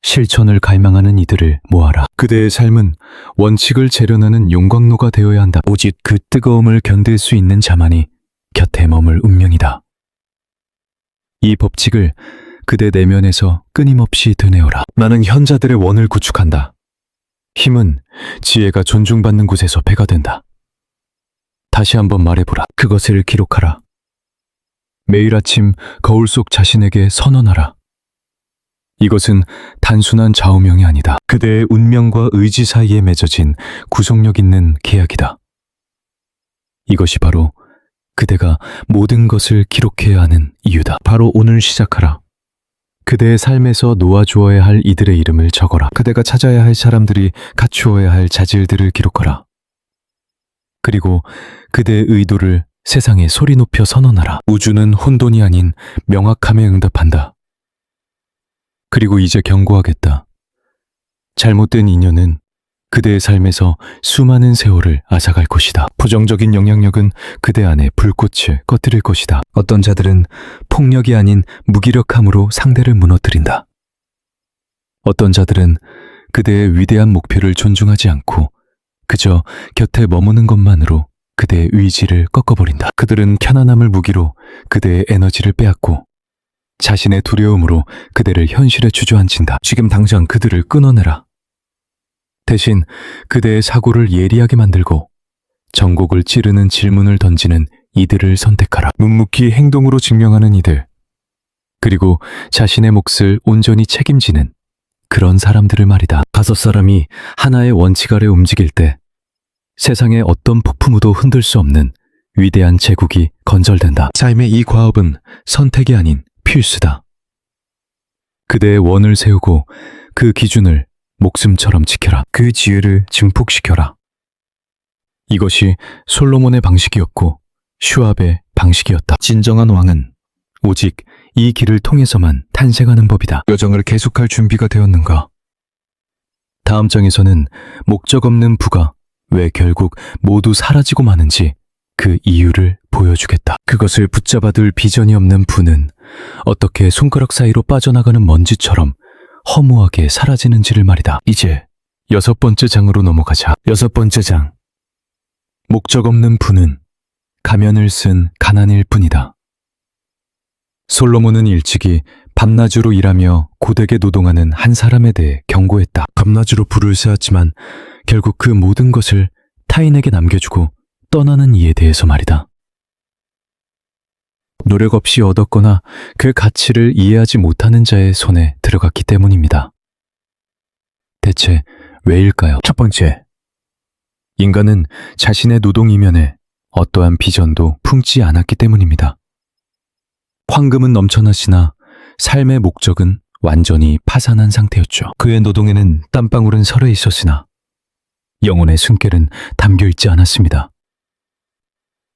실천을 갈망하는 이들을 모아라. 그대의 삶은 원칙을 재련하는 용광로가 되어야 한다. 오직 그 뜨거움을 견딜 수 있는 자만이 곁에 머물 운명이다. 이 법칙을 그대 내면에서 끊임없이 드내어라. 나는 현자들의 원을 구축한다. 힘은 지혜가 존중받는 곳에서 배가 된다. 다시 한번 말해보라. 그것을 기록하라. 매일 아침 거울 속 자신에게 선언하라. 이것은 단순한 좌우명이 아니다. 그대의 운명과 의지 사이에 맺어진 구속력 있는 계약이다. 이것이 바로 그대가 모든 것을 기록해야 하는 이유다. 바로 오늘 시작하라. 그대의 삶에서 놓아주어야 할 이들의 이름을 적어라. 그대가 찾아야 할 사람들이 갖추어야 할 자질들을 기록하라. 그리고 그대의 의도를 세상에 소리 높여 선언하라. 우주는 혼돈이 아닌 명확함에 응답한다. 그리고 이제 경고하겠다. 잘못된 인연은 그대의 삶에서 수많은 세월을 앗아갈 것이다. 부정적인 영향력은 그대 안에 불꽃을 꺼뜨릴 것이다. 어떤 자들은 폭력이 아닌 무기력함으로 상대를 무너뜨린다. 어떤 자들은 그대의 위대한 목표를 존중하지 않고 그저 곁에 머무는 것만으로 그대의 의지를 꺾어버린다. 그들은 편안함을 무기로 그대의 에너지를 빼앗고 자신의 두려움으로 그대를 현실에 주저앉힌다. 지금 당장 그들을 끊어내라. 대신 그대의 사고를 예리하게 만들고 전곡을 찌르는 질문을 던지는 이들을 선택하라. 묵묵히 행동으로 증명하는 이들, 그리고 자신의 몫을 온전히 책임지는 그런 사람들을 말이다. 5사람이 하나의 원칙 아래 움직일 때 세상의 어떤 폭풍우도 흔들 수 없는 위대한 제국이 건설된다. 삶의 이 과업은 선택이 아닌 필수다. 그대의 원을 세우고 그 기준을 목숨처럼 지켜라. 그 지혜를 증폭시켜라. 이것이 솔로몬의 방식이었고 슈압의 방식이었다. 진정한 왕은 오직 이 길을 통해서만 탄생하는 법이다. 여정을 계속할 준비가 되었는가? 다음 장에서는 목적 없는 부가 왜 결국 모두 사라지고 마는지 그 이유를 보여주겠다. 그것을 붙잡아둘 비전이 없는 부는 어떻게 손가락 사이로 빠져나가는 먼지처럼 허무하게 사라지는지를 말이다. 이제 6번째 장으로 넘어가자. 6번째 장. 목적 없는 부는 가면을 쓴 가난일 뿐이다. 솔로몬은 일찍이 밤낮으로 일하며 고되게 노동하는 한 사람에 대해 경고했다. 밤낮으로 부를 쌓았지만 결국 그 모든 것을 타인에게 남겨주고 떠나는 이에 대해서 말이다. 노력 없이 얻었거나 그 가치를 이해하지 못하는 자의 손에 들어갔기 때문입니다. 대체 왜일까요? 첫 번째, 인간은 자신의 노동 이면에 어떠한 비전도 품지 않았기 때문입니다. 황금은 넘쳐났으나 삶의 목적은 완전히 파산한 상태였죠. 그의 노동에는 땀방울은 서려 있었으나 영혼의 숨결은 담겨 있지 않았습니다.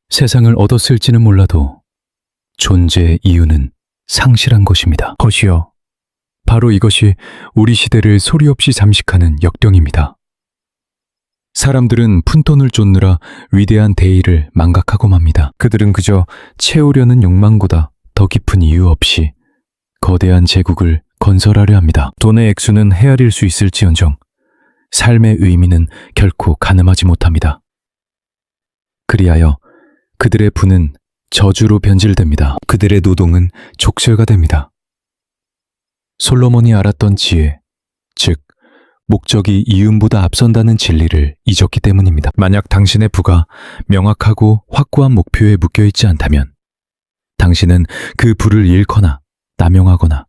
세상을 얻었을지는 몰라도 존재의 이유는 상실한 것입니다. 것이요. 바로 이것이 우리 시대를 소리 없이 잠식하는 역병입니다. 사람들은 푼돈을 쫓느라 위대한 대의를 망각하고 맙니다. 그들은 그저 채우려는 욕망보다 더 깊은 이유 없이 거대한 제국을 건설하려 합니다. 돈의 액수는 헤아릴 수 있을지언정 삶의 의미는 결코 가늠하지 못합니다. 그리하여 그들의 부는 저주로 변질됩니다. 그들의 노동은 족쇄가 됩니다. 솔로몬이 알았던 지혜, 즉 목적이 이윤보다 앞선다는 진리를 잊었기 때문입니다. 만약 당신의 부가 명확하고 확고한 목표에 묶여있지 않다면 당신은 그 부를 잃거나 남용하거나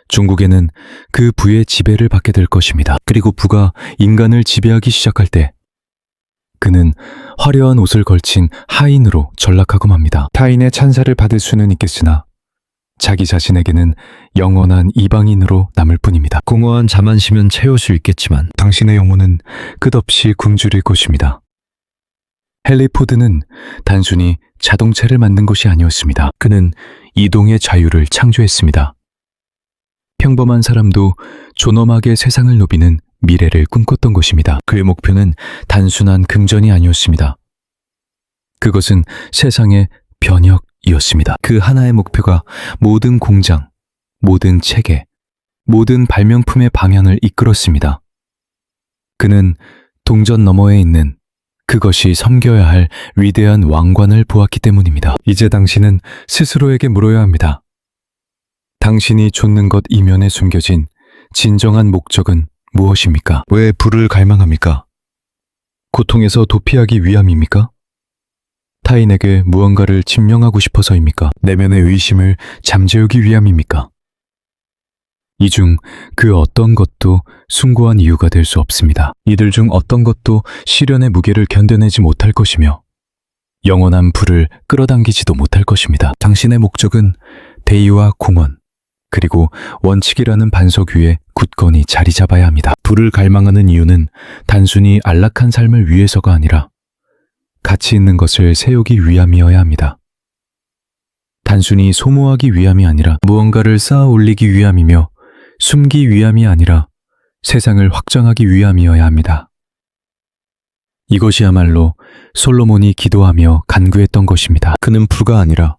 중국에는 그 부의 지배를 받게 될 것입니다. 그리고 부가 인간을 지배하기 시작할 때 그는 화려한 옷을 걸친 하인으로 전락하고 맙니다. 타인의 찬사를 받을 수는 있겠으나 자기 자신에게는 영원한 이방인으로 남을 뿐입니다. 공허한 자만심은 채울 수 있겠지만 당신의 영혼은 끝없이 굶주릴 것입니다. 헨리 포드는 단순히 자동차를 만든 것이 아니었습니다. 그는 이동의 자유를 창조했습니다. 평범한 사람도 존엄하게 세상을 누비는 미래를 꿈꿨던 것입니다. 그의 목표는 단순한 금전이 아니었습니다. 그것은 세상의 변혁이었습니다. 그 하나의 목표가 모든 공장, 모든 체계, 모든 발명품의 방향을 이끌었습니다. 그는 동전 너머에 있는 그것이 섬겨야 할 위대한 왕관을 보았기 때문입니다. 이제 당신은 스스로에게 물어야 합니다. 당신이 좇는 것 이면에 숨겨진 진정한 목적은 무엇입니까? 왜 부를 갈망합니까? 고통에서 도피하기 위함입니까? 타인에게 무언가를 증명하고 싶어서입니까? 내면의 의심을 잠재우기 위함입니까? 이 중 그 어떤 것도 숭고한 이유가 될 수 없습니다. 이들 중 어떤 것도 시련의 무게를 견뎌내지 못할 것이며 영원한 부를 끌어당기지도 못할 것입니다. 당신의 목적은 대의와 공헌, 그리고 원칙이라는 반석 위에 굳건히 자리 잡아야 합니다. 부를 갈망하는 이유는 단순히 안락한 삶을 위해서가 아니라 가치 있는 것을 세우기 위함이어야 합니다. 단순히 소모하기 위함이 아니라 무언가를 쌓아 올리기 위함이며 숨기 위함이 아니라 세상을 확장하기 위함이어야 합니다. 이것이야말로 솔로몬이 기도하며 간구했던 것입니다. 그는 부가 아니라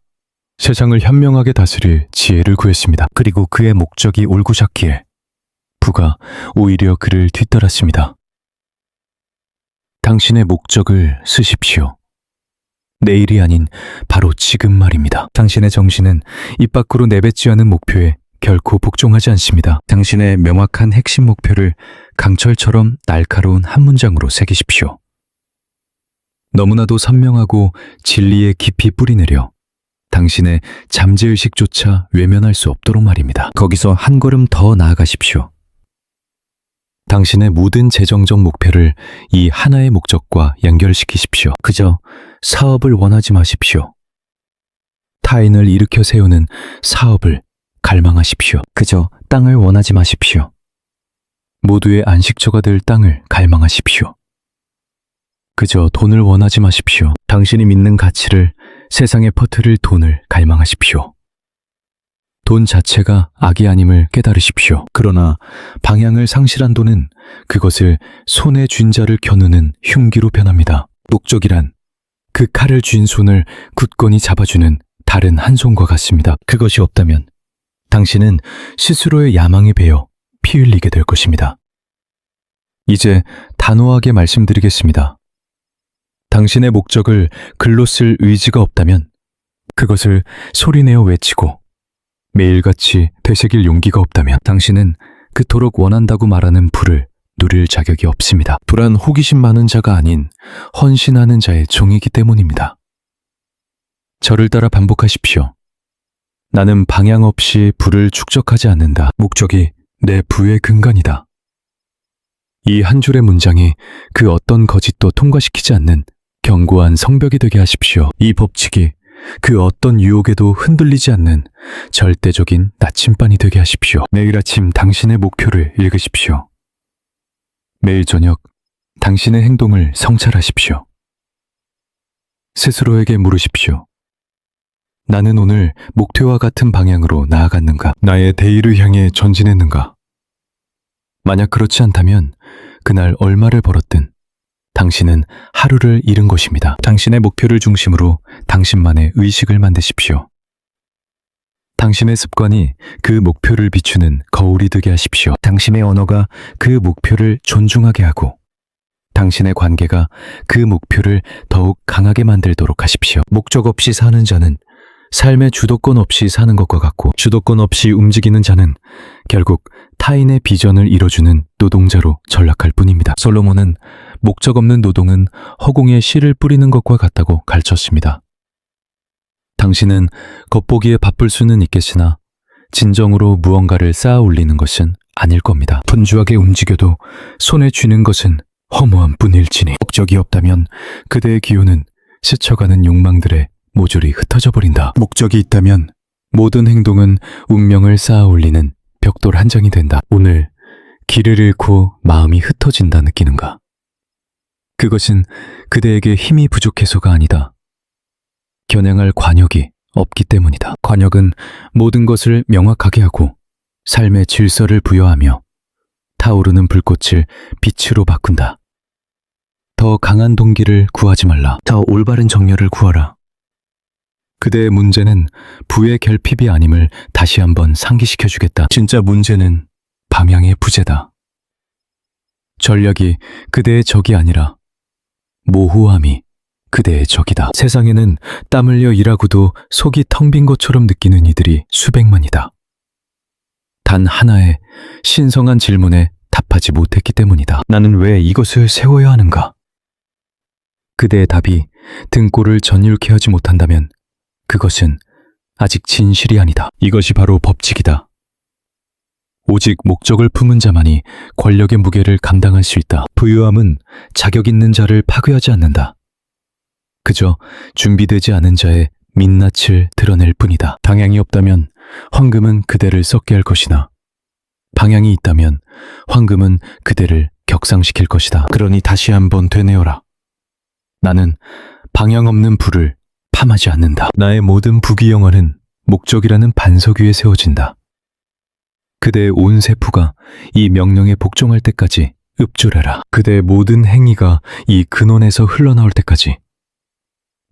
세상을 현명하게 다스릴 지혜를 구했습니다. 그리고 그의 목적이 올곧았기에 부가 오히려 그를 뒤따랐습니다. 당신의 목적을 쓰십시오. 내일이 아닌 바로 지금 말입니다. 당신의 정신은 입 밖으로 내뱉지 않은 목표에 결코 복종하지 않습니다. 당신의 명확한 핵심 목표를 강철처럼 날카로운 한 문장으로 새기십시오. 너무나도 선명하고 진리에 깊이 뿌리내려 당신의 잠재의식조차 외면할 수 없도록 말입니다. 거기서 한 걸음 더 나아가십시오. 당신의 모든 재정적 목표를 이 하나의 목적과 연결시키십시오. 그저 사업을 원하지 마십시오. 타인을 일으켜 세우는 사업을 갈망하십시오. 그저 땅을 원하지 마십시오. 모두의 안식처가 될 땅을 갈망하십시오. 그저 돈을 원하지 마십시오. 당신이 믿는 가치를 세상에 퍼뜨릴 돈을 갈망하십시오. 돈 자체가 악이 아님을 깨달으십시오. 그러나 방향을 상실한 돈은 그것을 손에 쥔 자를 겨누는 흉기로 변합니다. 목적이란 그 칼을 쥔 손을 굳건히 잡아주는 다른 한 손과 같습니다. 그것이 없다면 당신은 스스로의 야망에 베어 피 흘리게 될 것입니다. 이제 단호하게 말씀드리겠습니다. 당신의 목적을 글로 쓸 의지가 없다면 그것을 소리내어 외치고 매일같이 되새길 용기가 없다면 당신은 그토록 원한다고 말하는 부를 누릴 자격이 없습니다. 불안 호기심 많은 자가 아닌 헌신하는 자의 종이기 때문입니다. 저를 따라 반복하십시오. 나는 방향 없이 부를 축적하지 않는다. 목적이 내 부의 근간이다. 이 한 줄의 문장이 그 어떤 거짓도 통과시키지 않는 견고한 성벽이 되게 하십시오. 이 법칙이 그 어떤 유혹에도 흔들리지 않는 절대적인 나침반이 되게 하십시오. 매일 아침 당신의 목표를 읽으십시오. 매일 저녁 당신의 행동을 성찰하십시오. 스스로에게 물으십시오. 나는 오늘 목표와 같은 방향으로 나아갔는가? 나의 대의를 향해 전진했는가? 만약 그렇지 않다면 그날 얼마를 벌었든 당신은 하루를 잃은 것입니다. 당신의 목표를 중심으로 당신만의 의식을 만드십시오. 당신의 습관이 그 목표를 비추는 거울이 되게 하십시오. 당신의 언어가 그 목표를 존중하게 하고 당신의 관계가 그 목표를 더욱 강하게 만들도록 하십시오. 목적 없이 사는 자는 삶의 주도권 없이 사는 것과 같고 주도권 없이 움직이는 자는 결국 타인의 비전을 이뤄주는 노동자로 전락할 뿐입니다. 솔로몬은 목적 없는 노동은 허공에 씨를 뿌리는 것과 같다고 가르쳤습니다. 당신은 겉보기에 바쁠 수는 있겠으나 진정으로 무언가를 쌓아 올리는 것은 아닐 겁니다. 분주하게 움직여도 손에 쥐는 것은 허무한 뿐일지니 목적이 없다면 그대의 기호는 스쳐가는 욕망들에 모조리 흩어져 버린다. 목적이 있다면 모든 행동은 운명을 쌓아 올리는 벽돌 한 장이 된다. 오늘 길을 잃고 마음이 흩어진다 느끼는가? 그것은 그대에게 힘이 부족해서가 아니다. 겨냥할 관역이 없기 때문이다. 관역은 모든 것을 명확하게 하고 삶의 질서를 부여하며 타오르는 불꽃을 빛으로 바꾼다. 더 강한 동기를 구하지 말라. 더 올바른 정열을 구하라. 그대의 문제는 부의 결핍이 아님을 다시 한번 상기시켜주겠다. 진짜 문제는 방향의 부재다. 전략이 그대의 적이 아니라 모호함이 그대의 적이다. 세상에는 땀 흘려 일하고도 속이 텅 빈 것처럼 느끼는 이들이 수백만이다. 단 하나의 신성한 질문에 답하지 못했기 때문이다. 나는 왜 이것을 세워야 하는가? 그대의 답이 등골을 전율케 하지 못한다면 그것은 아직 진실이 아니다. 이것이 바로 법칙이다. 오직 목적을 품은 자만이 권력의 무게를 감당할 수 있다. 부유함은 자격 있는 자를 파괴하지 않는다. 그저 준비되지 않은 자의 민낯을 드러낼 뿐이다. 방향이 없다면 황금은 그대를 썩게 할 것이나 방향이 있다면 황금은 그대를 격상시킬 것이다. 그러니 다시 한번 되뇌어라. 나는 방향 없는 불을 탐하지 않는다. 나의 모든 부귀영화는 목적이라는 반석 위에 세워진다. 그대의 온 세포가 이 명령에 복종할 때까지 읍조려라. 그대의 모든 행위가 이 근원에서 흘러나올 때까지.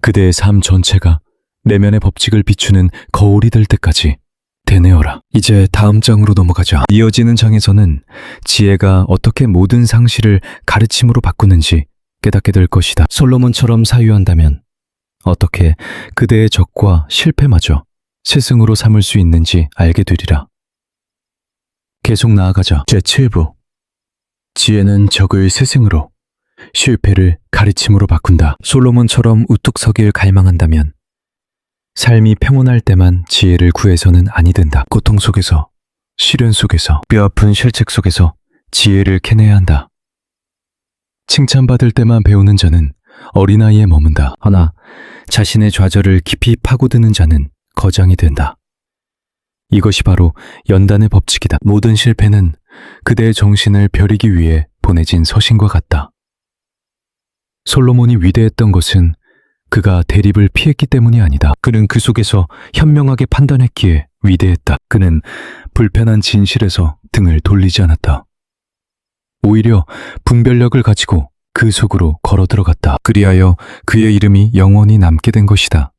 그대의 삶 전체가 내면의 법칙을 비추는 거울이 될 때까지 되뇌어라. 이제 다음 장으로 넘어가자. 이어지는 장에서는 지혜가 어떻게 모든 상실을 가르침으로 바꾸는지 깨닫게 될 것이다. 솔로몬처럼 사유한다면 어떻게 그대의 적과 실패마저 스승으로 삼을 수 있는지 알게 되리라. 계속 나아가자. 제7부. 지혜는 적을 스승으로, 실패를 가르침으로 바꾼다. 솔로몬처럼 우뚝 서길 갈망한다면 삶이 평온할 때만 지혜를 구해서는 아니 된다. 고통 속에서, 시련 속에서, 뼈아픈 실책 속에서 지혜를 캐내야 한다. 칭찬받을 때만 배우는 자는 어린아이에 머문다. 허나 자신의 좌절을 깊이 파고드는 자는 거장이 된다. 이것이 바로 연단의 법칙이다. 모든 실패는 그대의 정신을 벼리기 위해 보내진 서신과 같다. 솔로몬이 위대했던 것은 그가 대립을 피했기 때문이 아니다. 그는 그 속에서 현명하게 판단했기에 위대했다. 그는 불편한 진실에서 등을 돌리지 않았다. 오히려 분별력을 가지고 그 속으로 걸어 들어갔다. 그리하여 그의 이름이 영원히 남게 된 것이다.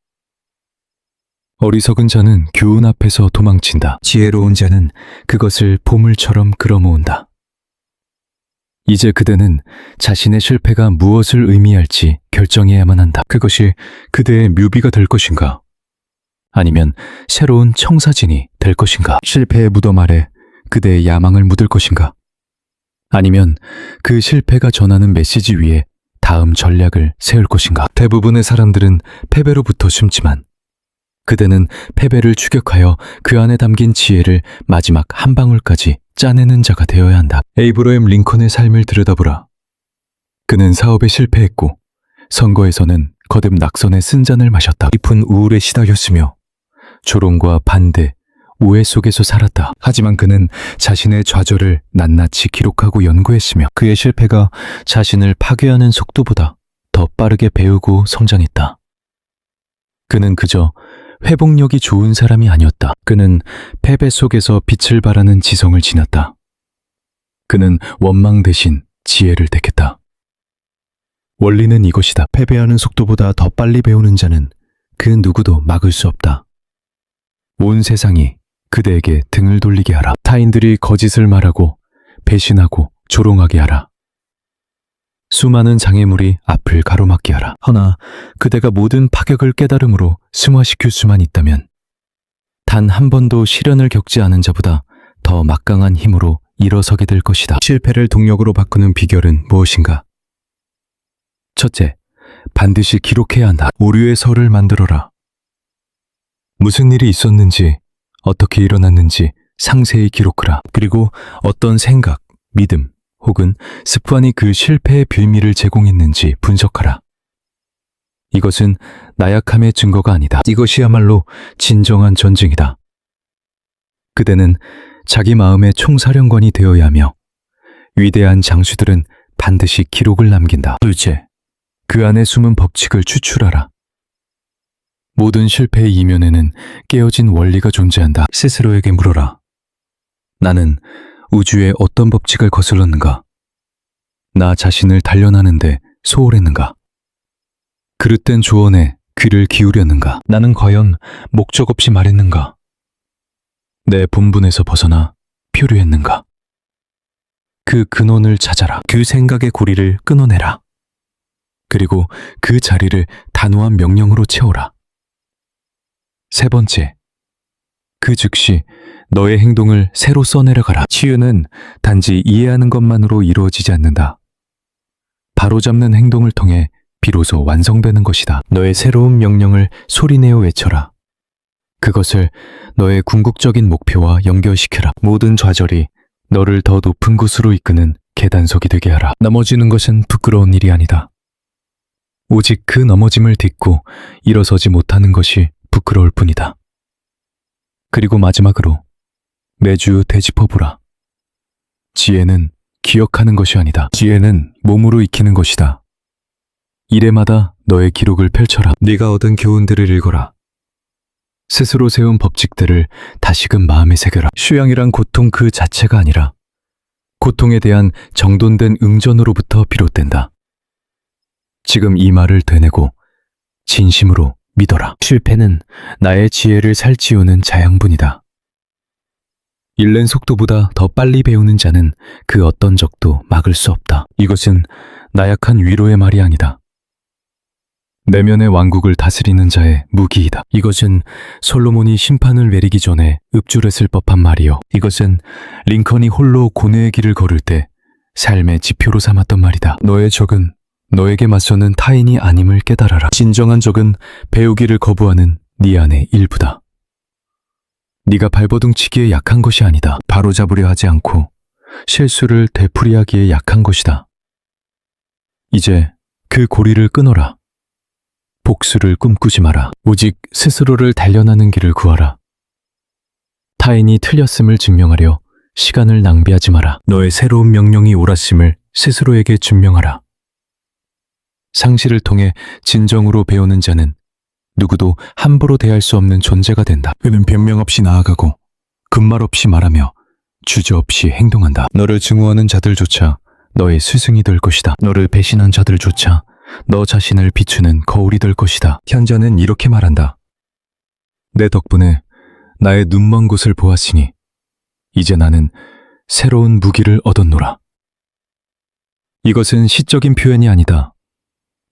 어리석은 자는 교훈 앞에서 도망친다. 지혜로운 자는 그것을 보물처럼 끌어모은다. 이제 그대는 자신의 실패가 무엇을 의미할지 결정해야만 한다. 그것이 그대의 묘비가 될 것인가? 아니면 새로운 청사진이 될 것인가? 실패의 무덤 아래 그대의 야망을 묻을 것인가? 아니면 그 실패가 전하는 메시지 위에 다음 전략을 세울 것인가? 대부분의 사람들은 패배로부터 숨지만 그대는 패배를 추격하여 그 안에 담긴 지혜를 마지막 한 방울까지 짜내는 자가 되어야 한다. 에이브러햄 링컨의 삶을 들여다보라. 그는 사업에 실패했고 선거에서는 거듭 낙선의 쓴잔을 마셨다. 깊은 우울에 시달렸으며 조롱과 반대, 오해 속에서 살았다. 하지만 그는 자신의 좌절을 낱낱이 기록하고 연구했으며 그의 실패가 자신을 파괴하는 속도보다 더 빠르게 배우고 성장했다. 그는 그저 회복력이 좋은 사람이 아니었다. 그는 패배 속에서 빛을 발하는 지성을 지녔다. 그는 원망 대신 지혜를 택했다. 원리는 이것이다. 패배하는 속도보다 더 빨리 배우는 자는 그 누구도 막을 수 없다. 온 세상이 그대에게 등을 돌리게 하라. 타인들이 거짓을 말하고 배신하고 조롱하게 하라. 수많은 장애물이 앞을 가로막게 하라. 허나 그대가 모든 파격을 깨달음으로 승화시킬 수만 있다면 단 한 번도 시련을 겪지 않은 자보다 더 막강한 힘으로 일어서게 될 것이다. 실패를 동력으로 바꾸는 비결은 무엇인가? 첫째, 반드시 기록해야 한다. 오류의 서를 만들어라. 무슨 일이 있었는지, 어떻게 일어났는지 상세히 기록하라. 그리고 어떤 생각, 믿음, 혹은 습관이 그 실패의 빌미를 제공했는지 분석하라. 이것은 나약함의 증거가 아니다. 이것이야말로 진정한 전쟁이다. 그대는 자기 마음의 총사령관이 되어야 하며 위대한 장수들은 반드시 기록을 남긴다. 둘째, 그 안에 숨은 법칙을 추출하라. 모든 실패의 이면에는 깨어진 원리가 존재한다. 스스로에게 물어라. 나는 우주의 어떤 법칙을 거슬렀는가? 나 자신을 단련하는데 소홀했는가? 그릇된 조언에 귀를 기울였는가? 나는 과연 목적 없이 말했는가? 내 본분에서 벗어나 표류했는가? 그 근원을 찾아라. 그 생각의 고리를 끊어내라. 그리고 그 자리를 단호한 명령으로 채워라. 세 번째, 그 즉시 너의 행동을 새로 써내려가라. 치유는 단지 이해하는 것만으로 이루어지지 않는다. 바로잡는 행동을 통해 비로소 완성되는 것이다. 너의 새로운 명령을 소리내어 외쳐라. 그것을 너의 궁극적인 목표와 연결시켜라. 모든 좌절이 너를 더 높은 곳으로 이끄는 계단석이 되게 하라. 넘어지는 것은 부끄러운 일이 아니다. 오직 그 넘어짐을 딛고 일어서지 못하는 것이 부끄러울 뿐이다. 그리고 마지막으로 매주 되짚어보라. 지혜는 기억하는 것이 아니다. 지혜는 몸으로 익히는 것이다. 일회마다 너의 기록을 펼쳐라. 네가 얻은 교훈들을 읽어라. 스스로 세운 법칙들을 다시금 마음에 새겨라. 휴양이란 고통 그 자체가 아니라 고통에 대한 정돈된 응전으로부터 비롯된다. 지금 이 말을 되뇌고 진심으로 믿어라. 실패는 나의 지혜를 살찌우는 자양분이다. 잃는 속도보다 더 빨리 배우는 자는 그 어떤 적도 막을 수 없다. 이것은 나약한 위로의 말이 아니다. 내면의 왕국을 다스리는 자의 무기이다. 이것은 솔로몬이 심판을 내리기 전에 읍줄했을 법한 말이요. 이것은 링컨이 홀로 고뇌의 길을 걸을 때 삶의 지표로 삼았던 말이다. 너의 적은 너에게 맞서는 타인이 아님을 깨달아라. 진정한 적은 배우기를 거부하는 네 안의 일부다. 네가 발버둥치기에 약한 것이 아니다. 바로잡으려 하지 않고 실수를 되풀이하기에 약한 것이다. 이제 그 고리를 끊어라. 복수를 꿈꾸지 마라. 오직 스스로를 단련하는 길을 구하라. 타인이 틀렸음을 증명하려 시간을 낭비하지 마라. 너의 새로운 명령이 옳았음을 스스로에게 증명하라. 상실을 통해 진정으로 배우는 자는 누구도 함부로 대할 수 없는 존재가 된다. 그는 변명 없이 나아가고 군말 없이 말하며 주저없이 행동한다. 너를 증오하는 자들조차 너의 스승이 될 것이다. 너를 배신한 자들조차 너 자신을 비추는 거울이 될 것이다. 현자는 이렇게 말한다. 내 덕분에 나의 눈먼 곳을 보았으니 이제 나는 새로운 무기를 얻었노라. 이것은 시적인 표현이 아니다.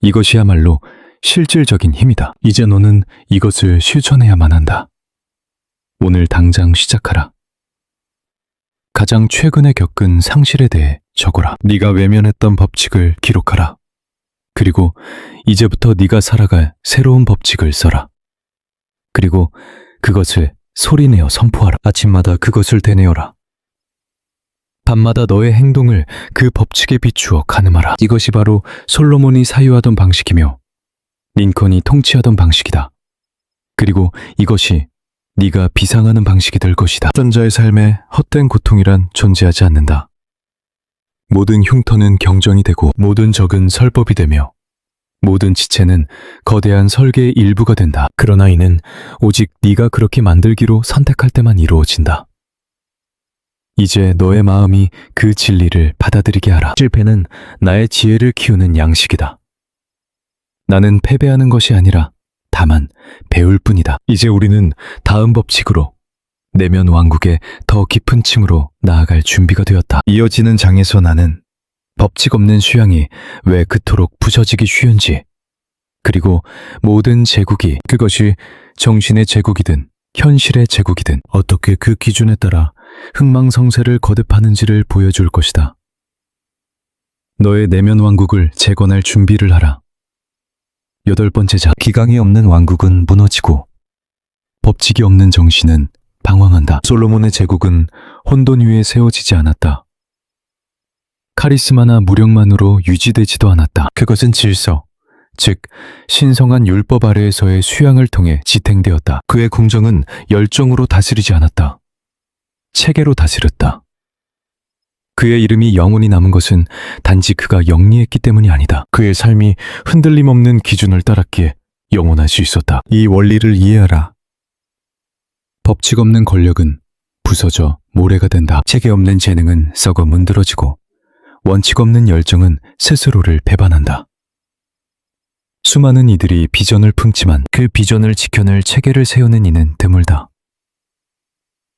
이것이야말로 실질적인 힘이다. 이제 너는 이것을 실천해야만 한다. 오늘 당장 시작하라. 가장 최근에 겪은 상실에 대해 적어라. 네가 외면했던 법칙을 기록하라. 그리고 이제부터 네가 살아갈 새로운 법칙을 써라. 그리고 그것을 소리내어 선포하라. 아침마다 그것을 되뇌어라. 밤마다 너의 행동을 그 법칙에 비추어 가늠하라. 이것이 바로 솔로몬이 사유하던 방식이며 링컨이 통치하던 방식이다. 그리고 이것이 네가 비상하는 방식이 될 것이다. 어떤 자의 삶에 헛된 고통이란 존재하지 않는다. 모든 흉터는 경전이 되고 모든 적은 설법이 되며 모든 지체는 거대한 설계의 일부가 된다. 그러나 이는 오직 네가 그렇게 만들기로 선택할 때만 이루어진다. 이제 너의 마음이 그 진리를 받아들이게 하라. 실패는 나의 지혜를 키우는 양식이다. 나는 패배하는 것이 아니라 다만 배울 뿐이다. 이제 우리는 다음 법칙으로 내면 왕국의 더 깊은 층으로 나아갈 준비가 되었다. 이어지는 장에서 나는 법칙 없는 휴양이 왜 그토록 부서지기 쉬운지, 그리고 모든 제국이 그것이 정신의 제국이든 현실의 제국이든 어떻게 그 기준에 따라 흥망성쇠를 거듭하는지를 보여줄 것이다. 너의 내면 왕국을 재건할 준비를 하라. 8번째 자, 기강이 없는 왕국은 무너지고 법칙이 없는 정신은 방황한다. 솔로몬의 제국은 혼돈 위에 세워지지 않았다. 카리스마나 무력만으로 유지되지도 않았다. 그것은 질서, 즉 신성한 율법 아래에서의 수양을 통해 지탱되었다. 그의 궁정은 열정으로 다스리지 않았다. 체계로 다스렸다. 그의 이름이 영원히 남은 것은 단지 그가 영리했기 때문이 아니다. 그의 삶이 흔들림 없는 기준을 따랐기에 영원할 수 있었다. 이 원리를 이해하라. 법칙 없는 권력은 부서져 모래가 된다. 체계 없는 재능은 썩어 문드러지고 원칙 없는 열정은 스스로를 배반한다. 수많은 이들이 비전을 품지만 그 비전을 지켜낼 체계를 세우는 이는 드물다.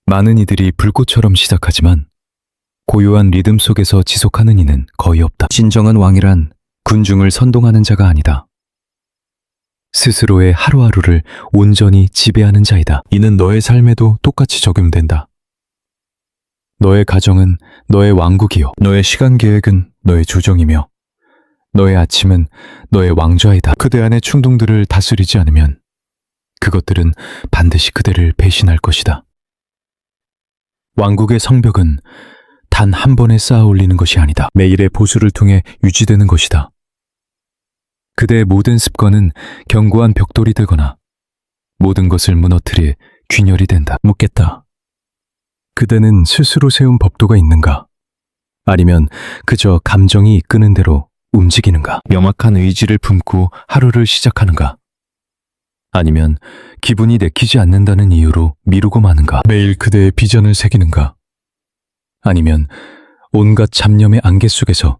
많은 이들이 불꽃처럼 시작하지만 고요한 리듬 속에서 지속하는 이는 거의 없다. 진정한 왕이란 군중을 선동하는 자가 아니다. 스스로의 하루하루를 온전히 지배하는 자이다. 이는 너의 삶에도 똑같이 적용된다. 너의 가정은 너의 왕국이요. 너의 시간 계획은 너의 조정이며 너의 아침은 너의 왕좌이다. 그대 안의 충동들을 다스리지 않으면 그것들은 반드시 그대를 배신할 것이다. 왕국의 성벽은 단 한 번에 쌓아 올리는 것이 아니다. 매일의 보수를 통해 유지되는 것이다. 그대의 모든 습관은 견고한 벽돌이 되거나 모든 것을 무너뜨릴 균열이 된다. 묻겠다. 그대는 스스로 세운 법도가 있는가? 아니면 그저 감정이 이끄는 대로 움직이는가? 명확한 의지를 품고 하루를 시작하는가? 아니면 기분이 내키지 않는다는 이유로 미루고 마는가? 매일 그대의 비전을 새기는가? 아니면 온갖 잡념의 안개 속에서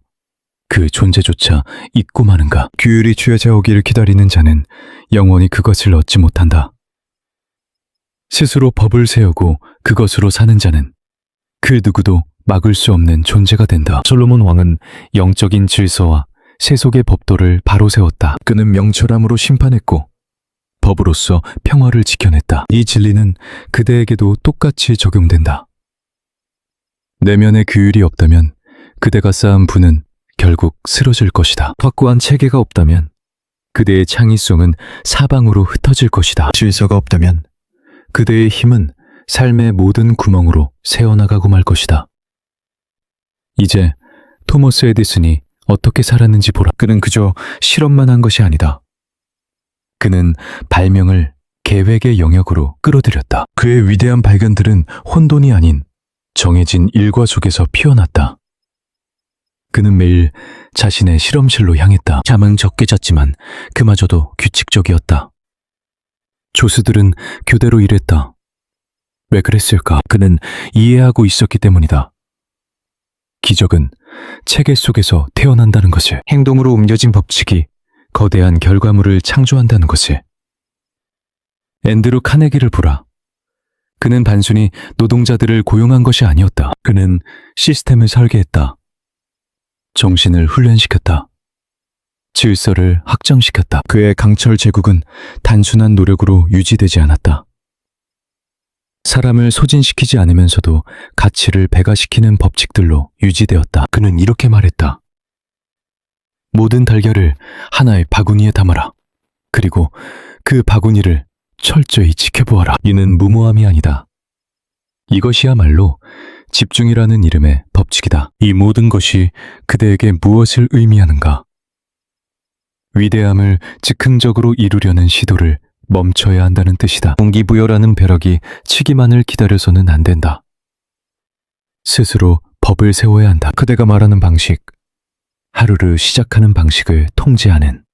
그 존재조차 잊고 마는가? 규율이 취해져 오기를 기다리는 자는 영원히 그것을 얻지 못한다. 스스로 법을 세우고 그것으로 사는 자는 그 누구도 막을 수 없는 존재가 된다. 솔로몬 왕은 영적인 질서와 세속의 법도를 바로 세웠다. 그는 명철함으로 심판했고 법으로서 평화를 지켜냈다. 이 진리는 그대에게도 똑같이 적용된다. 내면의 규율이 없다면 그대가 쌓은 부는 결국 쓰러질 것이다. 확고한 체계가 없다면 그대의 창의성은 사방으로 흩어질 것이다. 질서가 없다면 그대의 힘은 삶의 모든 구멍으로 새어나가고 말 것이다. 이제 토머스 에디슨이 어떻게 살았는지 보라. 그는 그저 실험만 한 것이 아니다. 그는 발명을 계획의 영역으로 끌어들였다. 그의 위대한 발견들은 혼돈이 아닌 정해진 일과 속에서 피어났다. 그는 매일 자신의 실험실로 향했다. 잠은 적게 잤지만 그마저도 규칙적이었다. 조수들은 교대로 일했다. 왜 그랬을까? 그는 이해하고 있었기 때문이다. 기적은 체계 속에서 태어난다는 것을, 행동으로 옮겨진 법칙이 거대한 결과물을 창조한다는 것을. 앤드루 카네기를 보라. 그는 단순히 노동자들을 고용한 것이 아니었다. 그는 시스템을 설계했다. 정신을 훈련시켰다. 질서를 확정시켰다. 그의 강철 제국은 단순한 노력으로 유지되지 않았다. 사람을 소진시키지 않으면서도 가치를 배가시키는 법칙들로 유지되었다. 그는 이렇게 말했다. 모든 달걀을 하나의 바구니에 담아라. 그리고 그 바구니를 철저히 지켜보아라. 이는 무모함이 아니다. 이것이야말로 집중이라는 이름의 법칙이다. 이 모든 것이 그대에게 무엇을 의미하는가? 위대함을 즉흥적으로 이루려는 시도를 멈춰야 한다는 뜻이다. 동기부여라는 벼락이 치기만을 기다려서는 안 된다. 스스로 법을 세워야 한다. 그대가 말하는 방식, 하루를 시작하는 방식을 통제하는,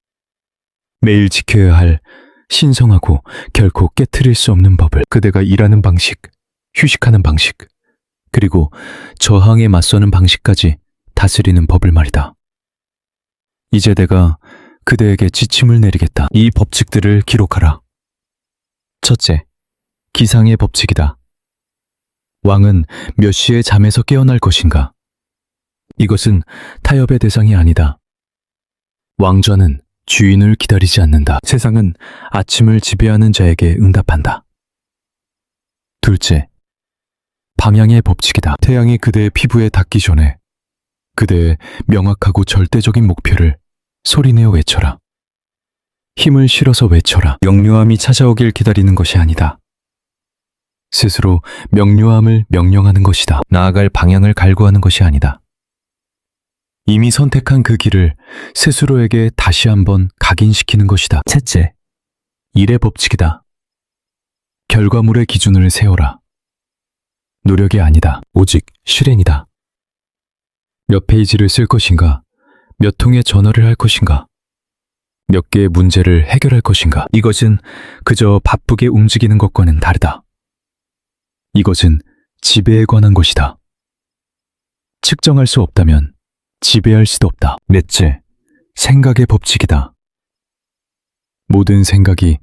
매일 지켜야 할 신성하고 결코 깨트릴 수 없는 법을, 그대가 일하는 방식, 휴식하는 방식, 그리고 저항에 맞서는 방식까지 다스리는 법을 말이다. 이제 내가 그대에게 지침을 내리겠다. 이 법칙들을 기록하라. 첫째, 기상의 법칙이다. 왕은 몇 시에 잠에서 깨어날 것인가? 이것은 타협의 대상이 아니다. 왕좌는 주인을 기다리지 않는다. 세상은 아침을 지배하는 자에게 응답한다. 둘째, 방향의 법칙이다. 태양이 그대의 피부에 닿기 전에 그대의 명확하고 절대적인 목표를 소리내어 외쳐라. 힘을 실어서 외쳐라. 명료함이 찾아오길 기다리는 것이 아니다. 스스로 명료함을 명령하는 것이다. 나아갈 방향을 갈구하는 것이 아니다. 이미 선택한 그 길을 스스로에게 다시 한번 각인시키는 것이다. 셋째, 일의 법칙이다. 결과물의 기준을 세워라. 노력이 아니다. 오직 실행이다. 몇 페이지를 쓸 것인가? 몇 통의 전화를 할 것인가? 몇 개의 문제를 해결할 것인가? 이것은 그저 바쁘게 움직이는 것과는 다르다. 이것은 지배에 관한 것이다. 측정할 수 없다면 지배할 수도 없다. 넷째, 생각의 법칙이다. 모든 생각이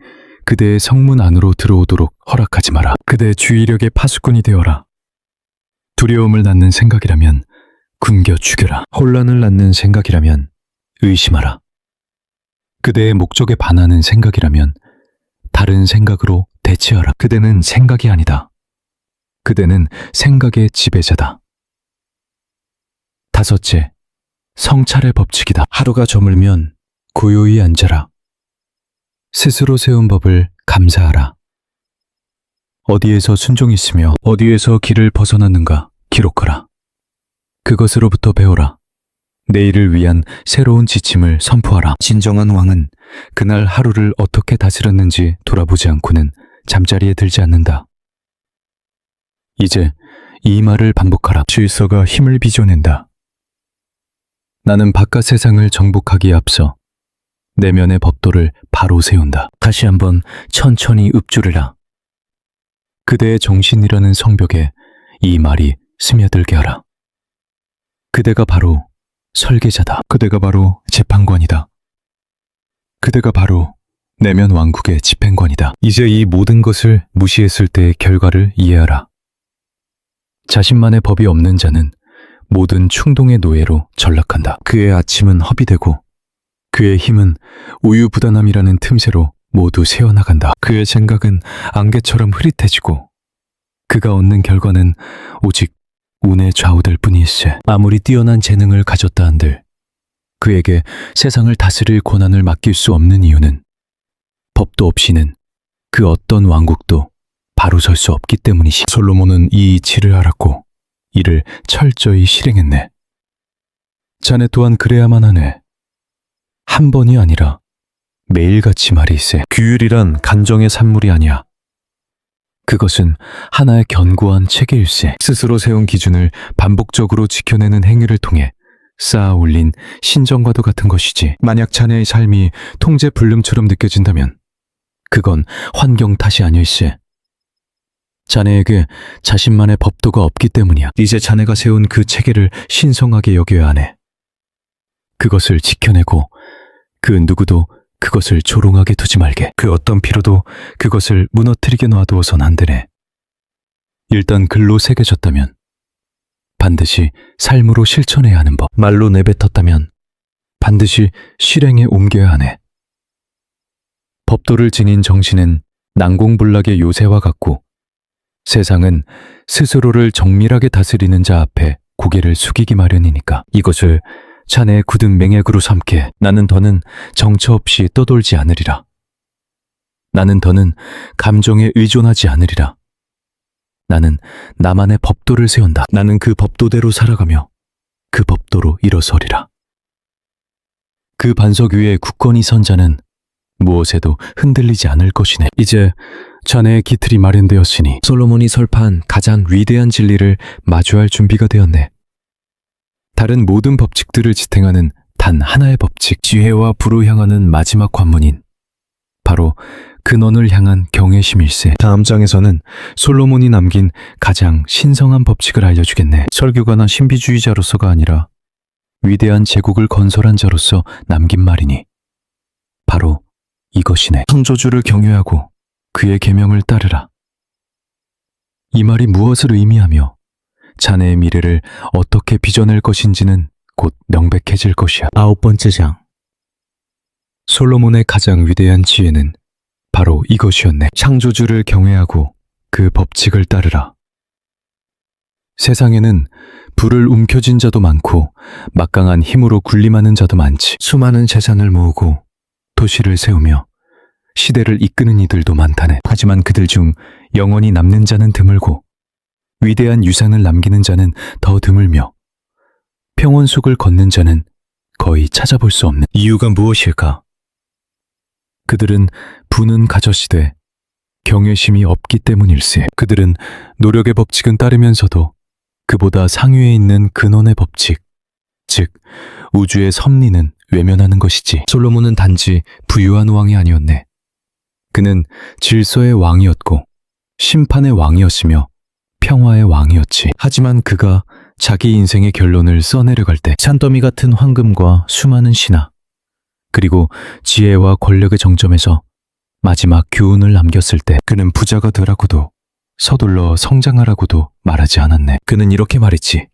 그대의 성문 안으로 들어오도록 허락하지 마라. 그대의 주의력의 파수꾼이 되어라. 두려움을 낳는 생각이라면 굶겨 죽여라. 혼란을 낳는 생각이라면 의심하라. 그대의 목적에 반하는 생각이라면 다른 생각으로 대체하라. 그대는 생각이 아니다. 그대는 생각의 지배자다. 다섯째, 성찰의 법칙이다. 하루가 저물면 고요히 앉아라. 스스로 세운 법을 감사하라. 어디에서 순종했으며 어디에서 길을 벗어났는가 기록하라. 그것으로부터 배워라. 내일을 위한 새로운 지침을 선포하라. 진정한 왕은 그날 하루를 어떻게 다스렸는지 돌아보지 않고는 잠자리에 들지 않는다. 이제 이 말을 반복하라. 질서가 힘을 빚어낸다. 나는 바깥 세상을 정복하기에 앞서 내면의 법도를 바로 세운다. 다시 한번 천천히 읊조리라. 그대의 정신이라는 성벽에 이 말이 스며들게 하라. 그대가 바로 설계자다. 그대가 바로 재판관이다. 그대가 바로 내면 왕국의 집행관이다. 이제 이 모든 것을 무시했을 때의 결과를 이해하라. 자신만의 법이 없는 자는 모든 충동의 노예로 전락한다. 그의 아침은 허비되고 그의 힘은 우유부단함이라는 틈새로 모두 새어나간다. 그의 생각은 안개처럼 흐릿해지고 그가 얻는 결과는 오직 운에 좌우될 뿐일세. 아무리 뛰어난 재능을 가졌다 한들 그에게 세상을 다스릴 권한을 맡길 수 없는 이유는 법도 없이는 그 어떤 왕국도 바로 설 수 없기 때문이시. 솔로몬은 이 이치를 알았고 이를 철저히 실행했네. 자네 또한 그래야만 하네. 한 번이 아니라 매일같이 말일세. 규율이란 간정의 산물이 아니야. 그것은 하나의 견고한 체계일세. 스스로 세운 기준을 반복적으로 지켜내는 행위를 통해 쌓아 올린 신정과도 같은 것이지. 만약 자네의 삶이 통제 불능처럼 느껴진다면 그건 환경 탓이 아닐세. 자네에게 자신만의 법도가 없기 때문이야. 이제 자네가 세운 그 체계를 신성하게 여겨야 하네. 그것을 지켜내고 그 누구도 그것을 조롱하게 두지 말게. 그 어떤 피로도 그것을 무너뜨리게 놔두어선 안 되네. 일단 글로 새겨졌다면 반드시 삶으로 실천해야 하는 법. 말로 내뱉었다면 반드시 실행에 옮겨야 하네. 법도를 지닌 정신은 난공불락의 요새와 같고 세상은 스스로를 정밀하게 다스리는 자 앞에 고개를 숙이기 마련이니까. 이것을 자네의 굳은 맹약으로 삼게. 나는 더는 정처 없이 떠돌지 않으리라. 나는 더는 감정에 의존하지 않으리라. 나는 나만의 법도를 세운다. 나는 그 법도대로 살아가며 그 법도로 일어서리라. 그 반석 위에 굳건히 선 자는 무엇에도 흔들리지 않을 것이네. 이제 자네의 기틀이 마련되었으니 솔로몬이 설파한 가장 위대한 진리를 마주할 준비가 되었네. 다른 모든 법칙들을 지탱하는 단 하나의 법칙, 지혜와 부로 향하는 마지막 관문인 바로 근원을 향한 경외심일세. 다음 장에서는 솔로몬이 남긴 가장 신성한 법칙을 알려주겠네. 설교가나 신비주의자로서가 아니라 위대한 제국을 건설한 자로서 남긴 말이니 바로 이것이네. 창조주를 경외하고 그의 계명을 따르라. 이 말이 무엇을 의미하며 자네의 미래를 어떻게 빚어낼 것인지는 곧 명백해질 것이야. 9번째 장. 솔로몬의 가장 위대한 지혜는 바로 이것이었네. 창조주를 경외하고 그 법칙을 따르라. 세상에는 불을 움켜쥔 자도 많고 막강한 힘으로 군림하는 자도 많지. 수많은 재산을 모으고 도시를 세우며 시대를 이끄는 이들도 많다네. 하지만 그들 중 영원히 남는 자는 드물고 위대한 유산을 남기는 자는 더 드물며 평원 속을 걷는 자는 거의 찾아볼 수 없는. 이유가 무엇일까? 그들은 부는 가져시되 경외심이 없기 때문일세. 그들은 노력의 법칙은 따르면서도 그보다 상위에 있는 근원의 법칙, 즉 우주의 섭리는 외면하는 것이지. 솔로몬은 단지 부유한 왕이 아니었네. 그는 질서의 왕이었고 심판의 왕이었으며 평화의 왕이었지. 하지만 그가 자기 인생의 결론을 써내려갈 때 산더미 같은 황금과 수많은 신하 그리고 지혜와 권력의 정점에서 마지막 교훈을 남겼을 때 그는 부자가 되라고도 서둘러 성장하라고도 말하지 않았네. 그는 이렇게 말했지.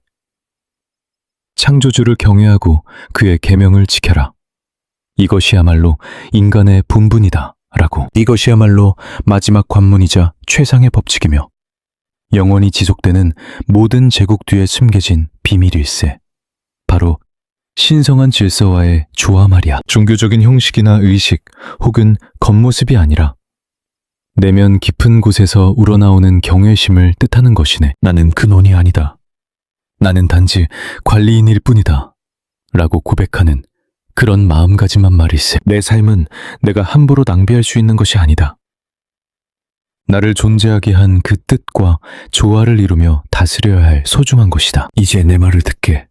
창조주를 경외하고 그의 계명을 지켜라. 이것이야말로 인간의 본분이다 라고. 이것이야말로 마지막 관문이자 최상의 법칙이며 영원히 지속되는 모든 제국 뒤에 숨겨진 비밀일세. 바로 신성한 질서와의 조화 말이야. 종교적인 형식이나 의식 혹은 겉모습이 아니라 내면 깊은 곳에서 우러나오는 경외심을 뜻하는 것이네. 나는 근원이 아니다. 나는 단지 관리인일 뿐이다 라고 고백하는 그런 마음가짐한 말일세. 내 삶은 내가 함부로 낭비할 수 있는 것이 아니다. 나를 존재하게 한 그 뜻과 조화를 이루며 다스려야 할 소중한 것이다. 이제 내 말을 듣게.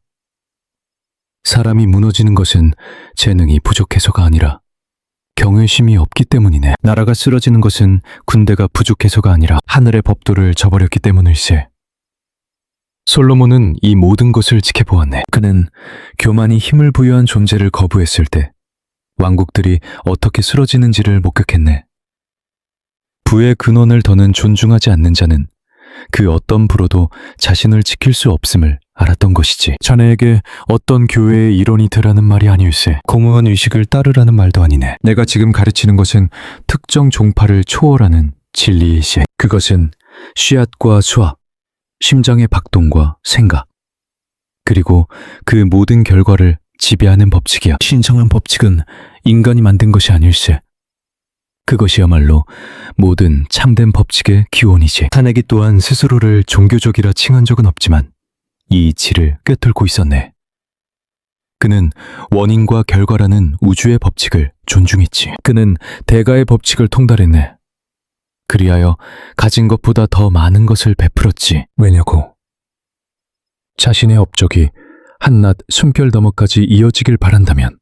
사람이 무너지는 것은 재능이 부족해서가 아니라 경외심이 없기 때문이네. 나라가 쓰러지는 것은 군대가 부족해서가 아니라 하늘의 법도를 저버렸기 때문일세. 솔로몬은 이 모든 것을 지켜보았네. 그는 교만이 힘을 부여한 존재를 거부했을 때 왕국들이 어떻게 쓰러지는지를 목격했네. 부의 근원을 더는 존중하지 않는 자는 그 어떤 부로도 자신을 지킬 수 없음을 알았던 것이지. 자네에게 어떤 교회의 일원이 되라는 말이 아니일세. 공허한 의식을 따르라는 말도 아니네. 내가 지금 가르치는 것은 특정 종파를 초월하는 진리일세. 그것은 씨앗과 수학, 심장의 박동과 생각, 그리고 그 모든 결과를 지배하는 법칙이야. 신성한 법칙은 인간이 만든 것이 아닐세. 그것이야말로 모든 참된 법칙의 기원이지. 타네기 또한 스스로를 종교적이라 칭한 적은 없지만 이 이치를 꿰뚫고 있었네. 그는 원인과 결과라는 우주의 법칙을 존중했지. 그는 대가의 법칙을 통달했네. 그리하여 가진 것보다 더 많은 것을 베풀었지. 왜냐고? 자신의 업적이 한낱 숨결 너머까지 이어지길 바란다면